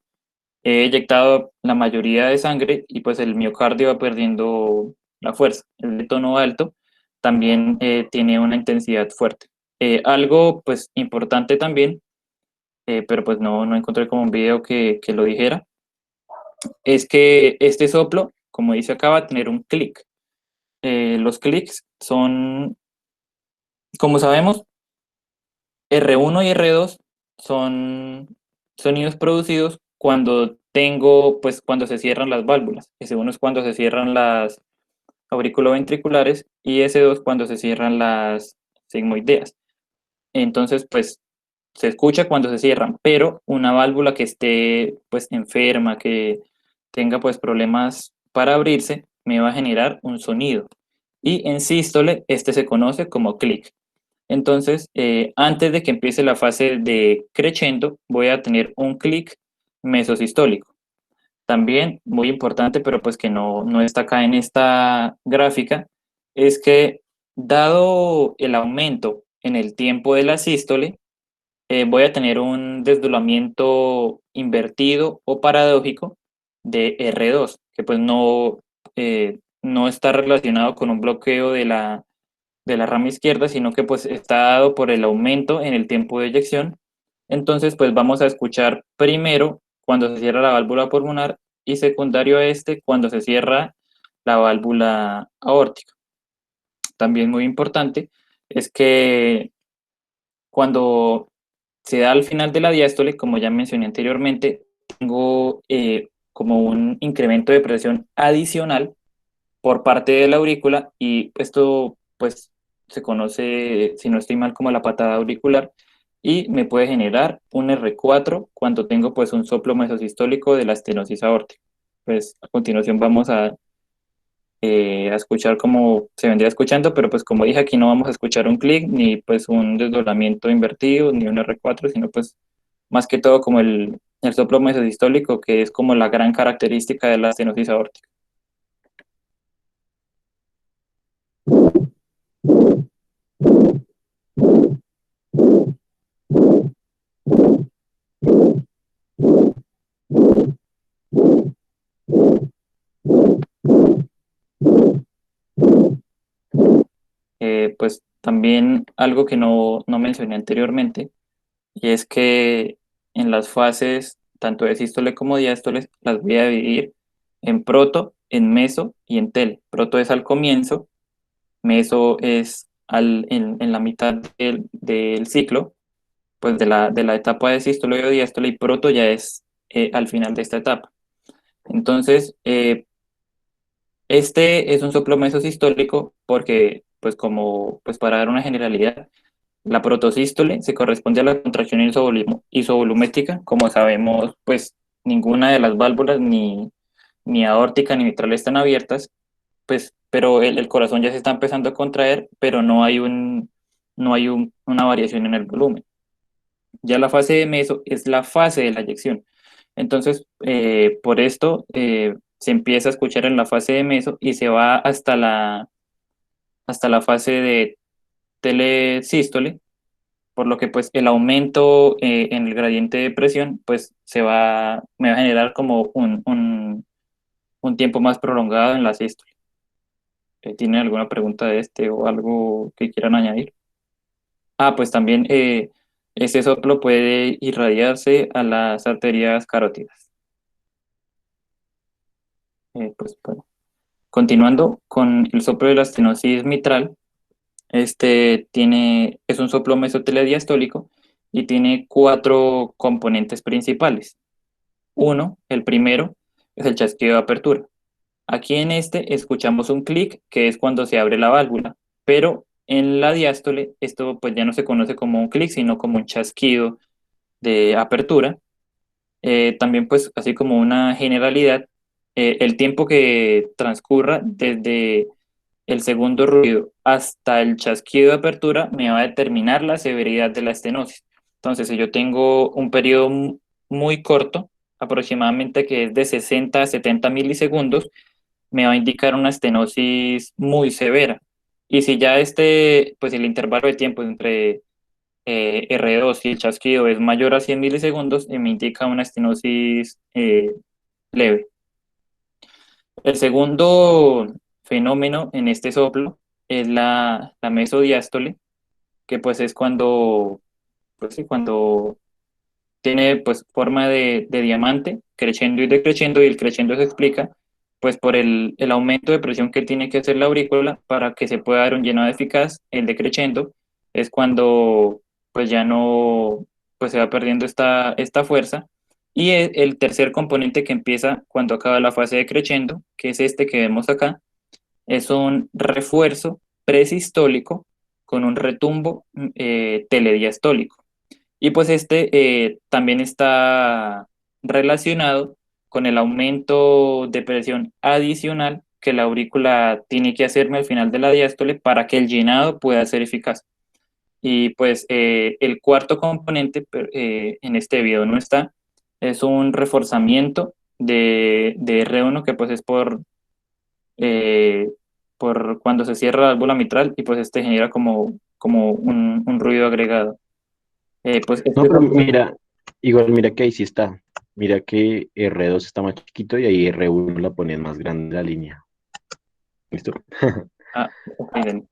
he eyectado la mayoría de sangre y pues el miocardio va perdiendo la fuerza. El de tono alto también tiene una intensidad fuerte. Algo pues importante también, pero pues no encontré como un video que lo dijera, es que este soplo, como dice acá, va a tener un clic. Los clics son, como sabemos, R1 y R2 son sonidos producidos cuando cuando se cierran las válvulas. S1 es cuando se cierran las auriculoventriculares y S2 cuando se cierran las sigmoideas. Entonces, pues se escucha cuando se cierran, pero una válvula que esté pues enferma, que tenga pues problemas para abrirse, me va a generar un sonido. Y en sístole, este se conoce como clic. Entonces, antes de que empiece la fase de crescendo, voy a tener un clic mesosistólico. También, muy importante, pero pues que no está acá en esta gráfica, es que dado el aumento en el tiempo de la sístole, voy a tener un desdoblamiento invertido o paradójico de R2, que pues no está relacionado con un bloqueo de la rama izquierda, sino que pues está dado por el aumento en el tiempo de eyección. Entonces, pues vamos a escuchar primero cuando se cierra la válvula pulmonar y secundario a este cuando se cierra la válvula aórtica. También muy importante es que cuando se da al final de la diástole, como ya mencioné anteriormente, tengo como un incremento de presión adicional por parte de la aurícula y esto pues se conoce, si no estoy mal, como la patada auricular y me puede generar un R4 cuando tengo pues un soplo mesosistólico de la estenosis aórtica. Pues a continuación vamos a escuchar cómo se vendría escuchando, pero pues como dije aquí no vamos a escuchar un clic ni pues un desdoblamiento invertido ni un R4, sino pues más que todo como el soplo mesosistólico, que es como la gran característica de la estenosis aórtica. Pues también algo que no mencioné anteriormente, y es que en las fases tanto de sístole como diástole las voy a dividir en proto, en meso y en tele. Proto es al comienzo, meso es en la mitad del ciclo, pues de la etapa de sístole o diástole, y proto ya es al final de esta etapa. Entonces, este es un soplo mesosistólico porque, pues como, pues para dar una generalidad, la protosístole se corresponde a la contracción isovolumétrica. Como sabemos, pues ninguna de las válvulas, ni aórtica ni mitral están abiertas, pues, pero el corazón ya se está empezando a contraer, pero no hay una variación en el volumen. Ya la fase de meso es la fase de la eyección. Entonces, por esto se empieza a escuchar en la fase de meso y se va hasta la fase de telesístole, por lo que pues el aumento en el gradiente de presión pues me va a generar como un tiempo más prolongado en la sístole. ¿Tienen alguna pregunta de este o algo que quieran añadir? Ah, pues también este soplo puede irradiarse a las arterias carótidas. Pues bueno. Continuando con el soplo de la estenosis mitral, es un soplo mesotelediastólico y tiene cuatro componentes principales. El primero, es el chasquido de apertura. Aquí en este escuchamos un clic, que es cuando se abre la válvula, pero en la diástole esto pues ya no se conoce como un clic, sino como un chasquido de apertura. También pues así como una generalidad, el tiempo que transcurra desde el segundo ruido hasta el chasquido de apertura me va a determinar la severidad de la estenosis. Entonces, si yo tengo un periodo muy corto, aproximadamente que es de 60 a 70 milisegundos, me va a indicar una estenosis muy severa. Y si ya pues el intervalo de tiempo entre R2 y el chasquido es mayor a 100 milisegundos, me indica una estenosis leve. El segundo fenómeno en este soplo es la mesodiástole, que pues es pues sí, cuando tiene pues forma de diamante, creciendo y decreciendo, y el creciendo se explica pues por el aumento de presión que tiene que hacer la aurícula para que se pueda dar un llenado eficaz. El decreciendo es cuando pues ya no, pues se va perdiendo esta fuerza. Y el tercer componente que empieza cuando acaba la fase de creciendo, que es este que vemos acá, es un refuerzo presistólico con un retumbo telediastólico. Y pues también está relacionado con el aumento de presión adicional que la aurícula tiene que hacerme al final de la diástole para que el llenado pueda ser eficaz. Y pues el cuarto componente en este video no está, es un reforzamiento de R1 que pues es por cuando se cierra la válvula mitral y pues genera como un ruido agregado. Pues No, este pero soplo. mira, igual mira que ahí sí está. Mira que R2 está más chiquito y ahí R1 la ponen más grande la línea. ¿Listo? Ah, ok, Dani.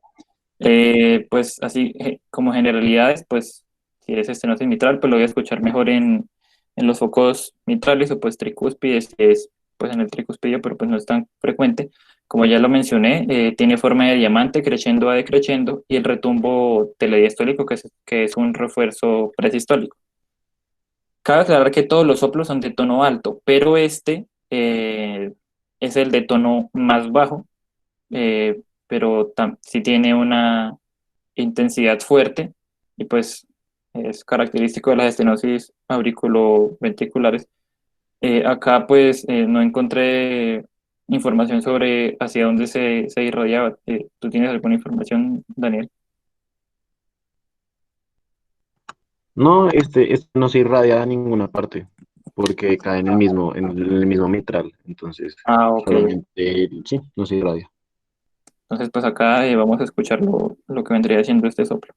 Pues así, como generalidades, pues si es estenosis mitral, pues lo voy a escuchar mejor en los focos mitrales o pues tricúspides, que es pues en el tricúspido, pero pues no es tan frecuente. Como ya lo mencioné, tiene forma de diamante, creciendo a decreciendo, y el retumbo telediastólico, que es un refuerzo presistólico. Cabe aclarar que todos los soplos son de tono alto, pero es el de tono más bajo, pero sí tiene una intensidad fuerte y pues es característico de las estenosis auriculoventriculares. Acá pues no encontré información sobre hacia dónde se irradiaba. ¿Tú tienes alguna información, Daniel? No, este no se irradia a ninguna parte porque cae en el mismo mitral. Entonces, Ah, ok. solamente, sí, no se irradia. Entonces pues acá vamos a escuchar lo que vendría siendo este soplo.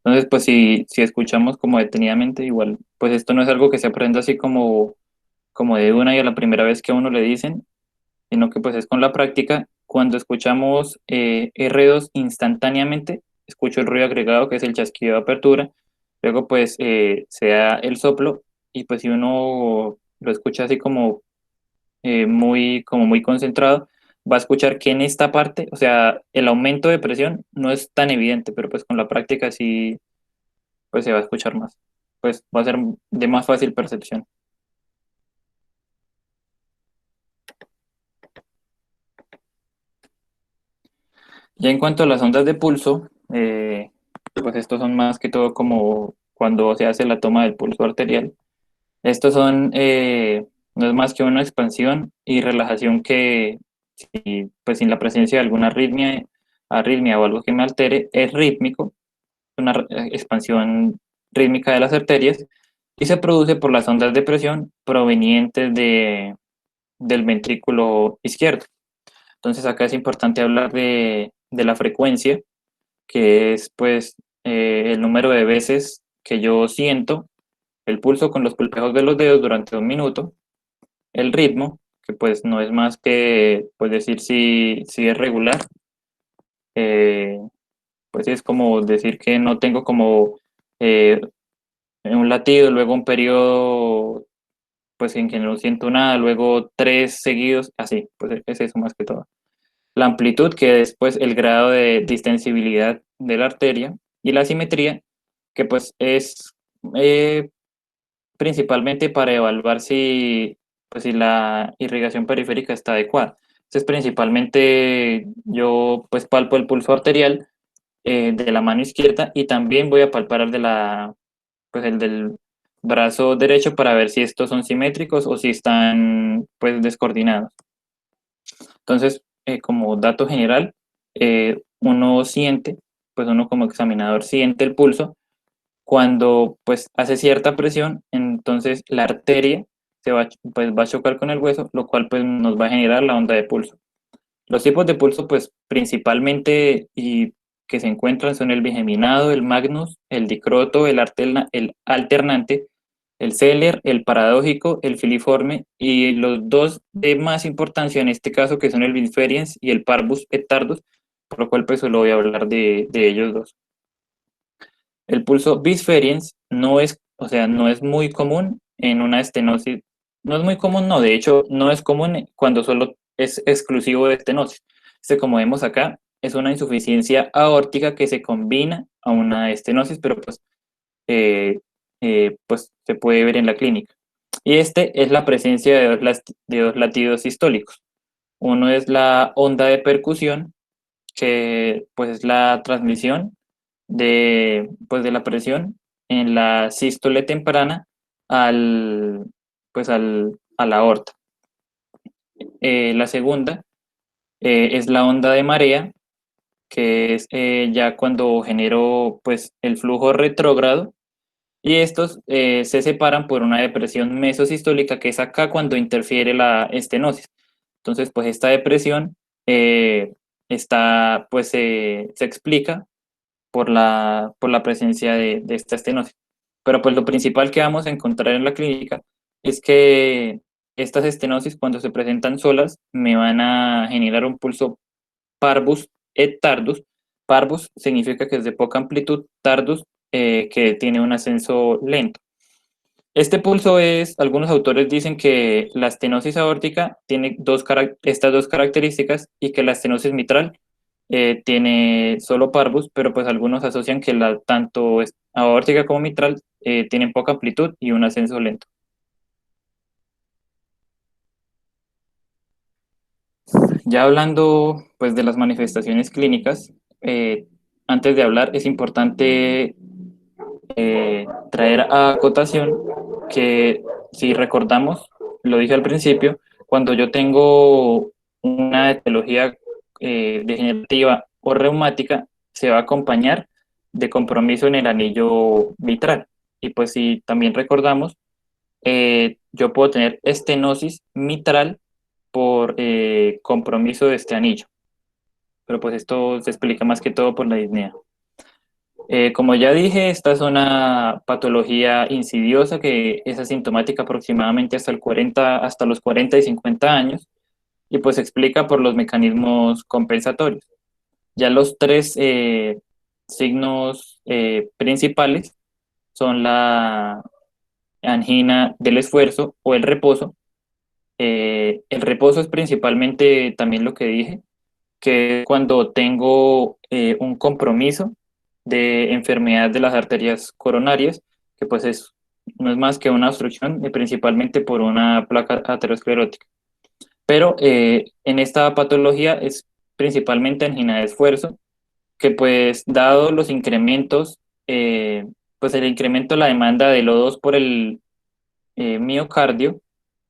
Entonces, pues si escuchamos como detenidamente, igual, pues esto no es algo que se aprenda así como de una y a la primera vez que a uno le dicen, sino que pues es con la práctica. Cuando escuchamos R2 instantáneamente, escucho el ruido agregado que es el chasquido de apertura, luego pues se da el soplo y pues si uno lo escucha así como muy concentrado, va a escuchar que en esta parte, o sea, el aumento de presión no es tan evidente, pero pues con la práctica sí pues se va a escuchar más, pues va a ser de más fácil percepción. Ya en cuanto a las ondas de pulso, pues estos son más que todo como cuando se hace la toma del pulso arterial. Estos no es más que una expansión y relajación que, pues sin la presencia de alguna arritmia o algo que me altere, es rítmico, una expansión rítmica de las arterias y se produce por las ondas de presión provenientes del ventrículo izquierdo. Entonces acá es importante hablar de la frecuencia, que es pues el número de veces que yo siento el pulso con los pulpejos de los dedos durante 1 minuto, el ritmo, que pues no es más que pues decir si es regular, eh, pues es como decir que no tengo como eh, un latido, luego un periodo pues en que no siento nada, luego 3 seguidos, así, pues es eso más que todo. La amplitud, que es pues el grado de distensibilidad de la arteria, y la simetría, que pues es principalmente para evaluar pues, si la irrigación periférica está adecuada. Entonces, principalmente yo pues palpo el pulso arterial de la mano izquierda y también voy a palpar pues, el del brazo derecho para ver si estos son simétricos o si están pues descoordinados. Entonces, como dato general, uno siente, pues uno como examinador siente el pulso cuando pues hace cierta presión, entonces la arteria pues, va a chocar con el hueso, lo cual pues nos va a generar la onda de pulso. Los tipos de pulso pues principalmente y que se encuentran son el bigeminado, el magnus, el dicroto, el alternante, el Zeller, el paradójico, el filiforme y los dos de más importancia en este caso que son el bisferiens y el parvus et tardus, por lo cual pues solo voy a hablar de ellos dos. El pulso bisferiens no es, o sea, no es muy común en una estenosis, no es muy común, no, de hecho no es común cuando solo es exclusivo de estenosis. Como vemos acá, es una insuficiencia aórtica que se combina a una estenosis, pero pues se puede ver en la clínica. Y este es la presencia de dos latidos sistólicos. Uno es la onda de percusión, que pues es la transmisión pues, de la presión en la sístole temprana a la aorta. La segunda es la onda de marea, que es ya cuando genero pues, el flujo retrógrado, y estos se separan por una depresión mesosistólica, que es acá cuando interfiere la estenosis. Entonces, pues esta depresión se explica por la presencia de esta estenosis. Pero pues lo principal que vamos a encontrar en la clínica es que estas estenosis cuando se presentan solas me van a generar un pulso parvus et tardus. Parvus significa que es de poca amplitud, tardus que tiene un ascenso lento. Este pulso algunos autores dicen que la estenosis aórtica tiene estas dos características y que la estenosis mitral tiene solo parvus, pero pues algunos asocian que tanto aórtica como mitral tienen poca amplitud y un ascenso lento. Ya hablando pues de las manifestaciones clínicas, antes de hablar es importante traer a acotación que si recordamos, lo dije al principio, cuando yo tengo una etiología degenerativa o reumática, se va a acompañar de compromiso en el anillo mitral. Y pues si también recordamos, yo puedo tener estenosis mitral por compromiso de este anillo. Pero pues esto se explica más que todo por la disnea. Como ya dije, esta es una patología insidiosa que es asintomática aproximadamente hasta los 40 y 50 años y pues se explica por los mecanismos compensatorios. Ya los tres signos principales son la angina del esfuerzo o el reposo. El reposo es principalmente también lo que dije, que cuando tengo un compromiso de enfermedad de las arterias coronarias, que pues no es más que una obstrucción, principalmente por una placa aterosclerótica. Pero en esta patología es principalmente angina de esfuerzo, que pues dado los incrementos, pues el incremento de la demanda del O2 por el miocardio,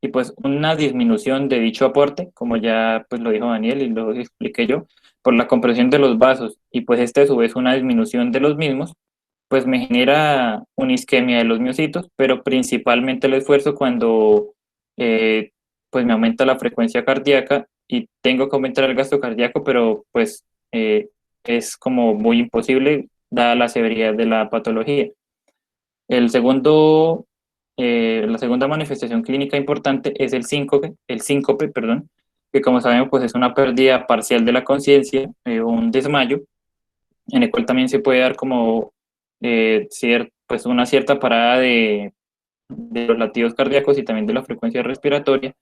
y pues una disminución de dicho aporte, como ya pues lo dijo Daniel y lo expliqué yo, por la compresión de los vasos y pues a su vez una disminución de los mismos, pues me genera una isquemia de los miocitos, pero principalmente el esfuerzo cuando pues me aumenta la frecuencia cardíaca y tengo que aumentar el gasto cardíaco, pero pues es como muy imposible dada la severidad de la patología. La segunda manifestación clínica importante es el síncope, perdón, que como sabemos pues es una pérdida parcial de la conciencia o un desmayo, en el cual también se puede dar como pues una cierta parada de los latidos cardíacos y también de la frecuencia respiratoria,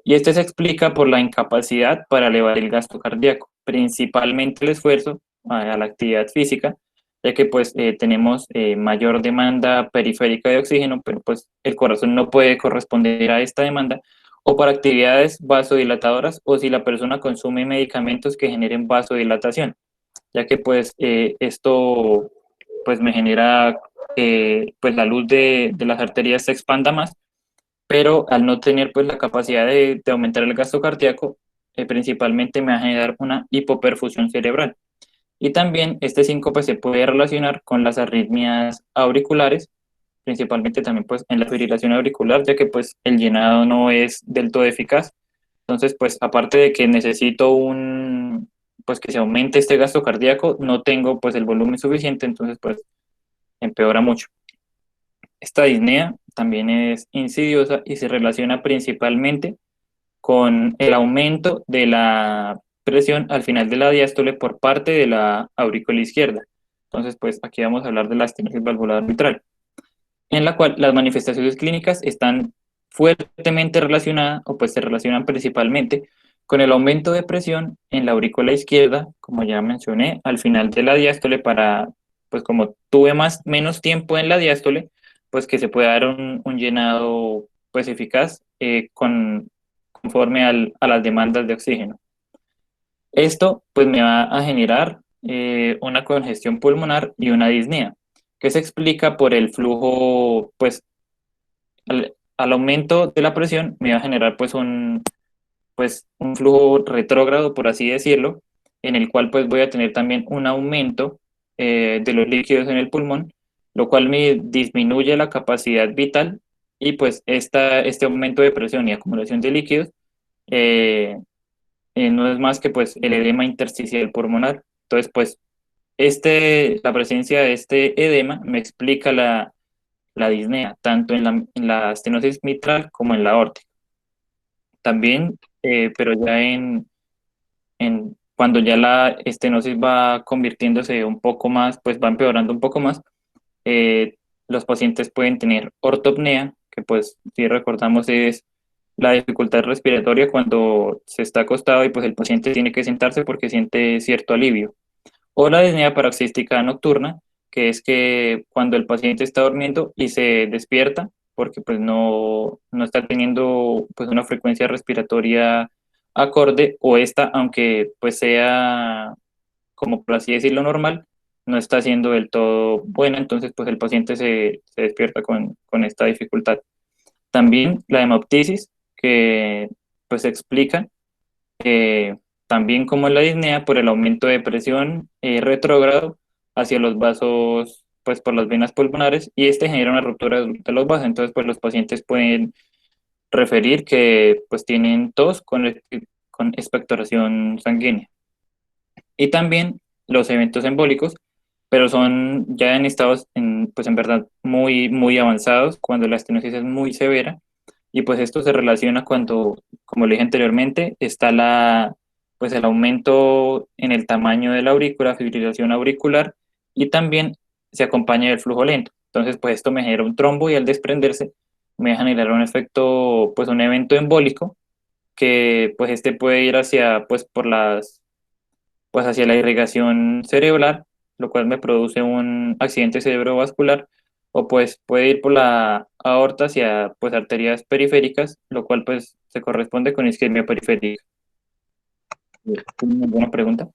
y este se explica por la incapacidad para elevar el gasto cardíaco, principalmente el esfuerzo a la actividad física, ya que pues tenemos mayor demanda periférica de oxígeno, pero pues el corazón no puede corresponder a esta demanda, o para actividades vasodilatadoras o si la persona consume medicamentos que generen vasodilatación, ya que pues esto pues me genera pues la luz de las arterias se expanda más, pero al no tener pues la capacidad de aumentar el gasto cardíaco, principalmente me va a generar una hipoperfusión cerebral. Y también este síncope se puede relacionar con las arritmias auriculares, principalmente también pues en la fibrilación auricular, ya que pues el llenado no es del todo eficaz. Entonces pues aparte de que necesito pues que se aumente este gasto cardíaco, no tengo pues el volumen suficiente, entonces pues empeora mucho. Esta disnea también es insidiosa y se relaciona principalmente con el aumento de la presión al final de la diástole por parte de la aurícula izquierda. Entonces, pues aquí vamos a hablar de la estenosis valvular mitral, en la cual las manifestaciones clínicas están fuertemente relacionadas o pues se relacionan principalmente con el aumento de presión en la aurícula izquierda, como ya mencioné, al final de la diástole para, pues como tuve menos tiempo en la diástole, pues que se pueda dar un llenado pues eficaz conforme a las demandas de oxígeno. Esto pues me va a generar una congestión pulmonar y una disnea, que se explica por el flujo, pues al aumento de la presión me va a generar pues un flujo retrógrado, por así decirlo, en el cual pues voy a tener también un aumento de los líquidos en el pulmón, lo cual me disminuye la capacidad vital y pues este aumento de presión y acumulación de líquidos eh, no es más que pues el edema intersticial pulmonar. Entonces pues la presencia de este edema me explica la disnea, tanto en la estenosis mitral como en la aórtica. También, pero ya cuando ya la estenosis va convirtiéndose un poco más, pues va empeorando un poco más, eh, los pacientes pueden tener ortopnea, que pues si recordamos es la dificultad respiratoria cuando se está acostado y pues el paciente tiene que sentarse porque siente cierto alivio. O la disnea paroxística nocturna, que es que cuando el paciente está durmiendo y se despierta, porque pues no está teniendo pues una frecuencia respiratoria acorde, o esta, aunque pues sea como por así decirlo normal, no está siendo del todo buena, entonces pues el paciente se despierta con esta dificultad. También la hemoptisis, que pues explica eh, también como la disnea por el aumento de presión retrógrado hacia los vasos, pues por las venas pulmonares, y este genera una ruptura de los vasos. Entonces, pues los pacientes pueden referir que pues tienen tos con expectoración sanguínea. Y también los eventos embólicos, pero son ya en estados, pues en verdad, muy, muy avanzados, cuando la estenosis es muy severa, y pues esto se relaciona cuando, como le dije anteriormente, está pues el aumento en el tamaño de la aurícula, fibrilación auricular, y también se acompaña del flujo lento. Entonces, pues esto me genera un trombo y al desprenderse me va a generar un efecto, pues un evento embólico, que pues este puede ir hacia, pues hacia la irrigación cerebral, lo cual me produce un accidente cerebrovascular, o pues puede ir por la aorta hacia pues arterias periféricas, lo cual pues se corresponde con isquemia periférica. ¿Tienen alguna pregunta?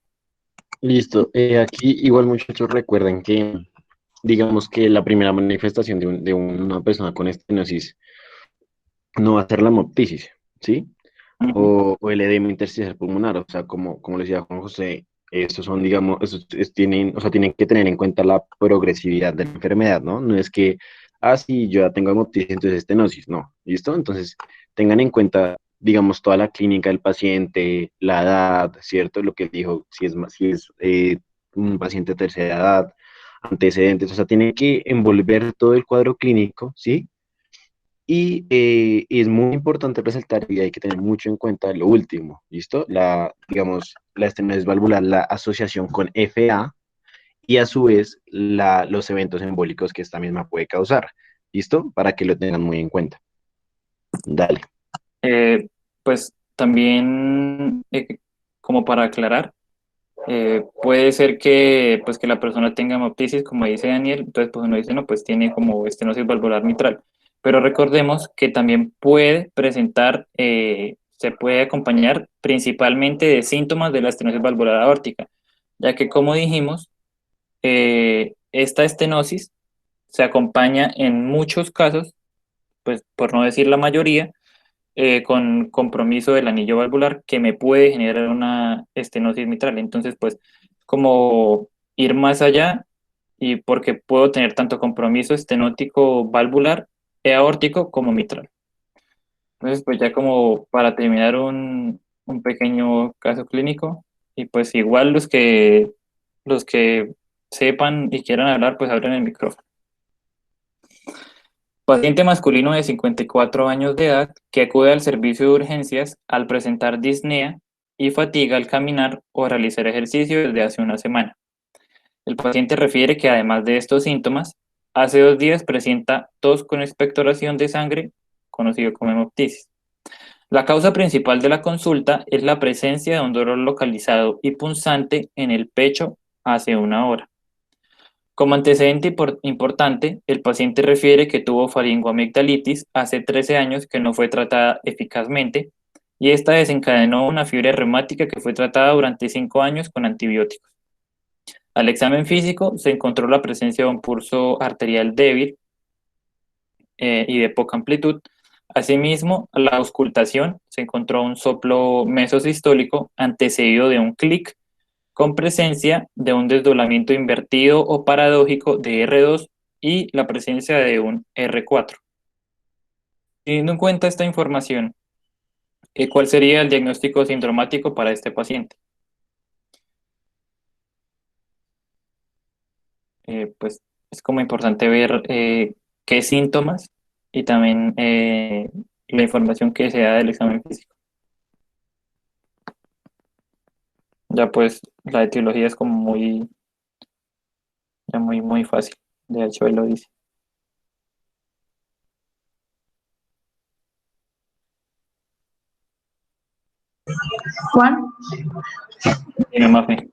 Listo. Aquí igual muchachos recuerden que, digamos que la primera manifestación de una persona con estenosis no va a ser la hemoptisis, ¿sí? Ujú. O el edema intersticial pulmonar, o sea, como le decía Juan José, estos son, digamos, tienen, o sea, tienen que tener en cuenta la progresividad de la enfermedad, ¿no? No es que, sí, yo ya tengo hemoptisis, entonces estenosis, no, ¿listo? Entonces, tengan en cuenta, digamos, toda la clínica del paciente, la edad, ¿cierto? Lo que dijo, si es un paciente de tercera edad, antecedentes, o sea, tiene que envolver todo el cuadro clínico, ¿sí? Y es muy importante resaltar y hay que tener mucho en cuenta lo último, ¿listo? Digamos, la estenosis valvular, la asociación con FA y a su vez los eventos embólicos que esta misma puede causar, ¿listo? Para que lo tengan muy en cuenta. Dale. Pues también, como para aclarar, Puede ser que, pues, que la persona tenga hemoptisis, como dice Daniel, entonces pues uno dice, no, pues tiene como estenosis valvular mitral. Pero recordemos que también puede presentar, se puede acompañar principalmente de síntomas de la estenosis valvular aórtica, ya que como dijimos, esta estenosis se acompaña en muchos casos, pues por no decir la mayoría, con compromiso del anillo valvular que me puede generar una estenosis mitral. Entonces, pues, como ir más allá y porque puedo tener tanto compromiso estenótico valvular e aórtico como mitral. Entonces, pues ya como para terminar un pequeño caso clínico y pues igual los que sepan y quieran hablar, pues abren el micrófono. Paciente masculino de 54 años de edad que acude al servicio de urgencias al presentar disnea y fatiga al caminar o realizar ejercicio desde hace una semana. El paciente refiere que además de estos síntomas, hace 2 días presenta tos con expectoración de sangre, conocido como hemoptisis. La causa principal de la consulta es la presencia de un dolor localizado y punzante en el pecho hace una hora. Como antecedente importante, el paciente refiere que tuvo faringoamigdalitis hace 13 años que no fue tratada eficazmente y esta desencadenó una fiebre reumática que fue tratada durante 5 años con antibióticos. Al examen físico se encontró la presencia de un pulso arterial débil y de poca amplitud. Asimismo, a la auscultación se encontró un soplo mesosistólico antecedido de un clic con presencia de un desdoblamiento invertido o paradójico de R2 y la presencia de un R4. Teniendo en cuenta esta información, ¿cuál sería el diagnóstico sindromático para este paciente? Pues es como importante ver qué síntomas y también la información que se da del examen físico. Ya pues la etiología es como ya muy fácil. De hecho, él lo dice. Juan, Dime, Mafe.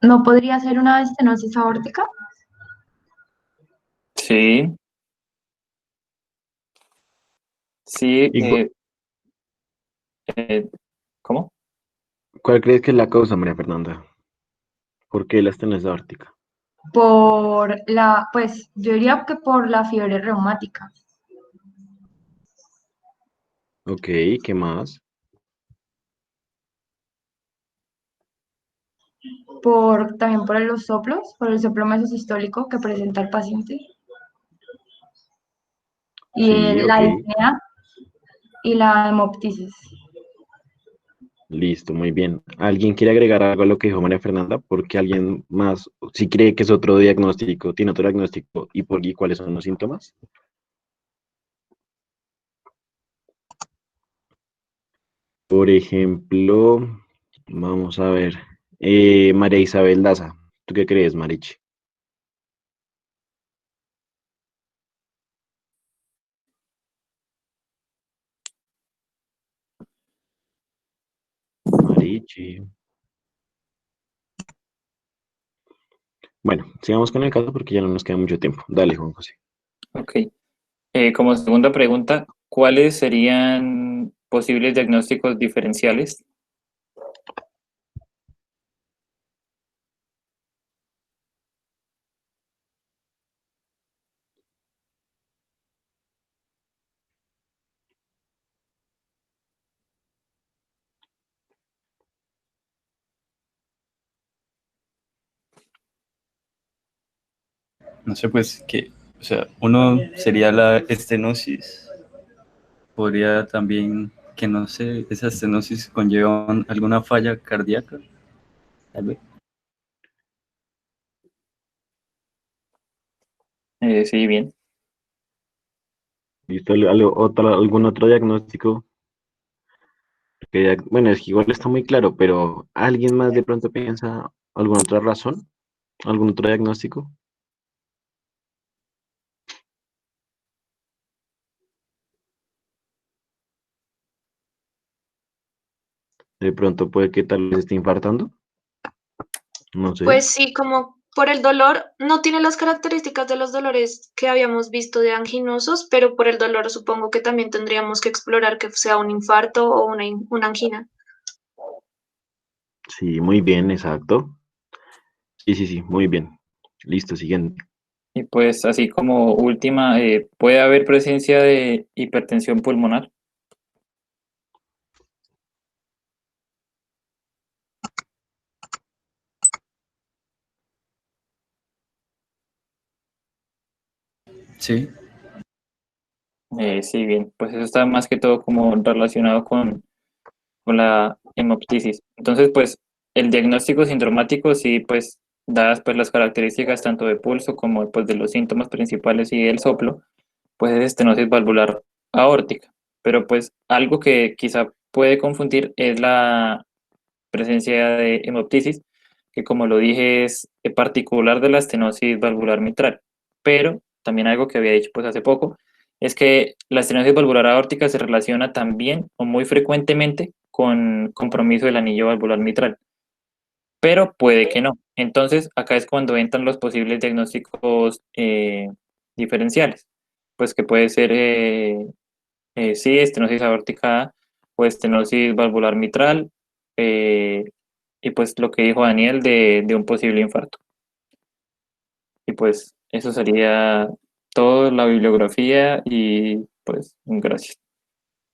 ¿no podría ser una estenosis aórtica? Sí, sí. ¿Y Eh, ¿Cómo? cuál crees que es la causa, María Fernanda? ¿Por qué la estenosis aórtica? Pues yo diría que por la fiebre reumática, Ok, ¿qué más? también por los soplos, por el soplo mesosistólico que presenta el paciente, y Sí, la ok, disnea y la hemoptisis. listo, muy bien. ¿Alguien quiere agregar algo a lo que dijo María Fernanda? Porque alguien más, si cree que es otro diagnóstico, tiene otro diagnóstico y cuáles son los síntomas. Por ejemplo, vamos a ver, María Isabel Daza, ¿tú qué crees, Marichi? Marichi. Bueno, sigamos con el caso porque ya no nos queda mucho tiempo. Dale, Juan José. Ok. Como segunda pregunta, ¿cuáles serían posibles diagnósticos diferenciales? No sé, pues que, o sea, uno sería la estenosis, podría también, que no sé, esa estenosis conlleva alguna falla cardíaca, tal vez. Sí, bien. ¿Listo? ¿Algún otro diagnóstico? Bueno, es que igual está muy claro, pero ¿alguien más de pronto piensa alguna otra razón? ¿Algún otro diagnóstico? De pronto puede que tal vez esté infartando. No sé. Pues sí, como por el dolor, no tiene las características de los dolores que habíamos visto de anginosos, pero por el dolor supongo que también tendríamos que explorar que sea un infarto o una angina. Sí, muy bien, exacto. Sí, sí, sí, muy bien. Listo, siguiente. Y pues así como última, puede haber presencia de hipertensión pulmonar. Sí, Sí, bien, pues eso está más que todo como relacionado con la hemoptisis. Entonces, pues el diagnóstico sindromático, sí, pues dadas pues las características tanto de pulso como pues de los síntomas principales y del soplo, pues es estenosis valvular aórtica. Pero pues algo que quizá puede confundir es la presencia de hemoptisis, que como lo dije es particular de la estenosis valvular mitral. Pero también algo que había dicho pues hace poco es que la estenosis valvular aórtica se relaciona también o muy frecuentemente con compromiso del anillo valvular mitral, pero puede que no. Entonces, acá es cuando entran los posibles diagnósticos diferenciales, pues que puede ser, sí, estenosis aórtica o estenosis valvular mitral, eh, y pues lo que dijo Daniel de un posible infarto. Y pues eso sería toda la bibliografía y pues gracias.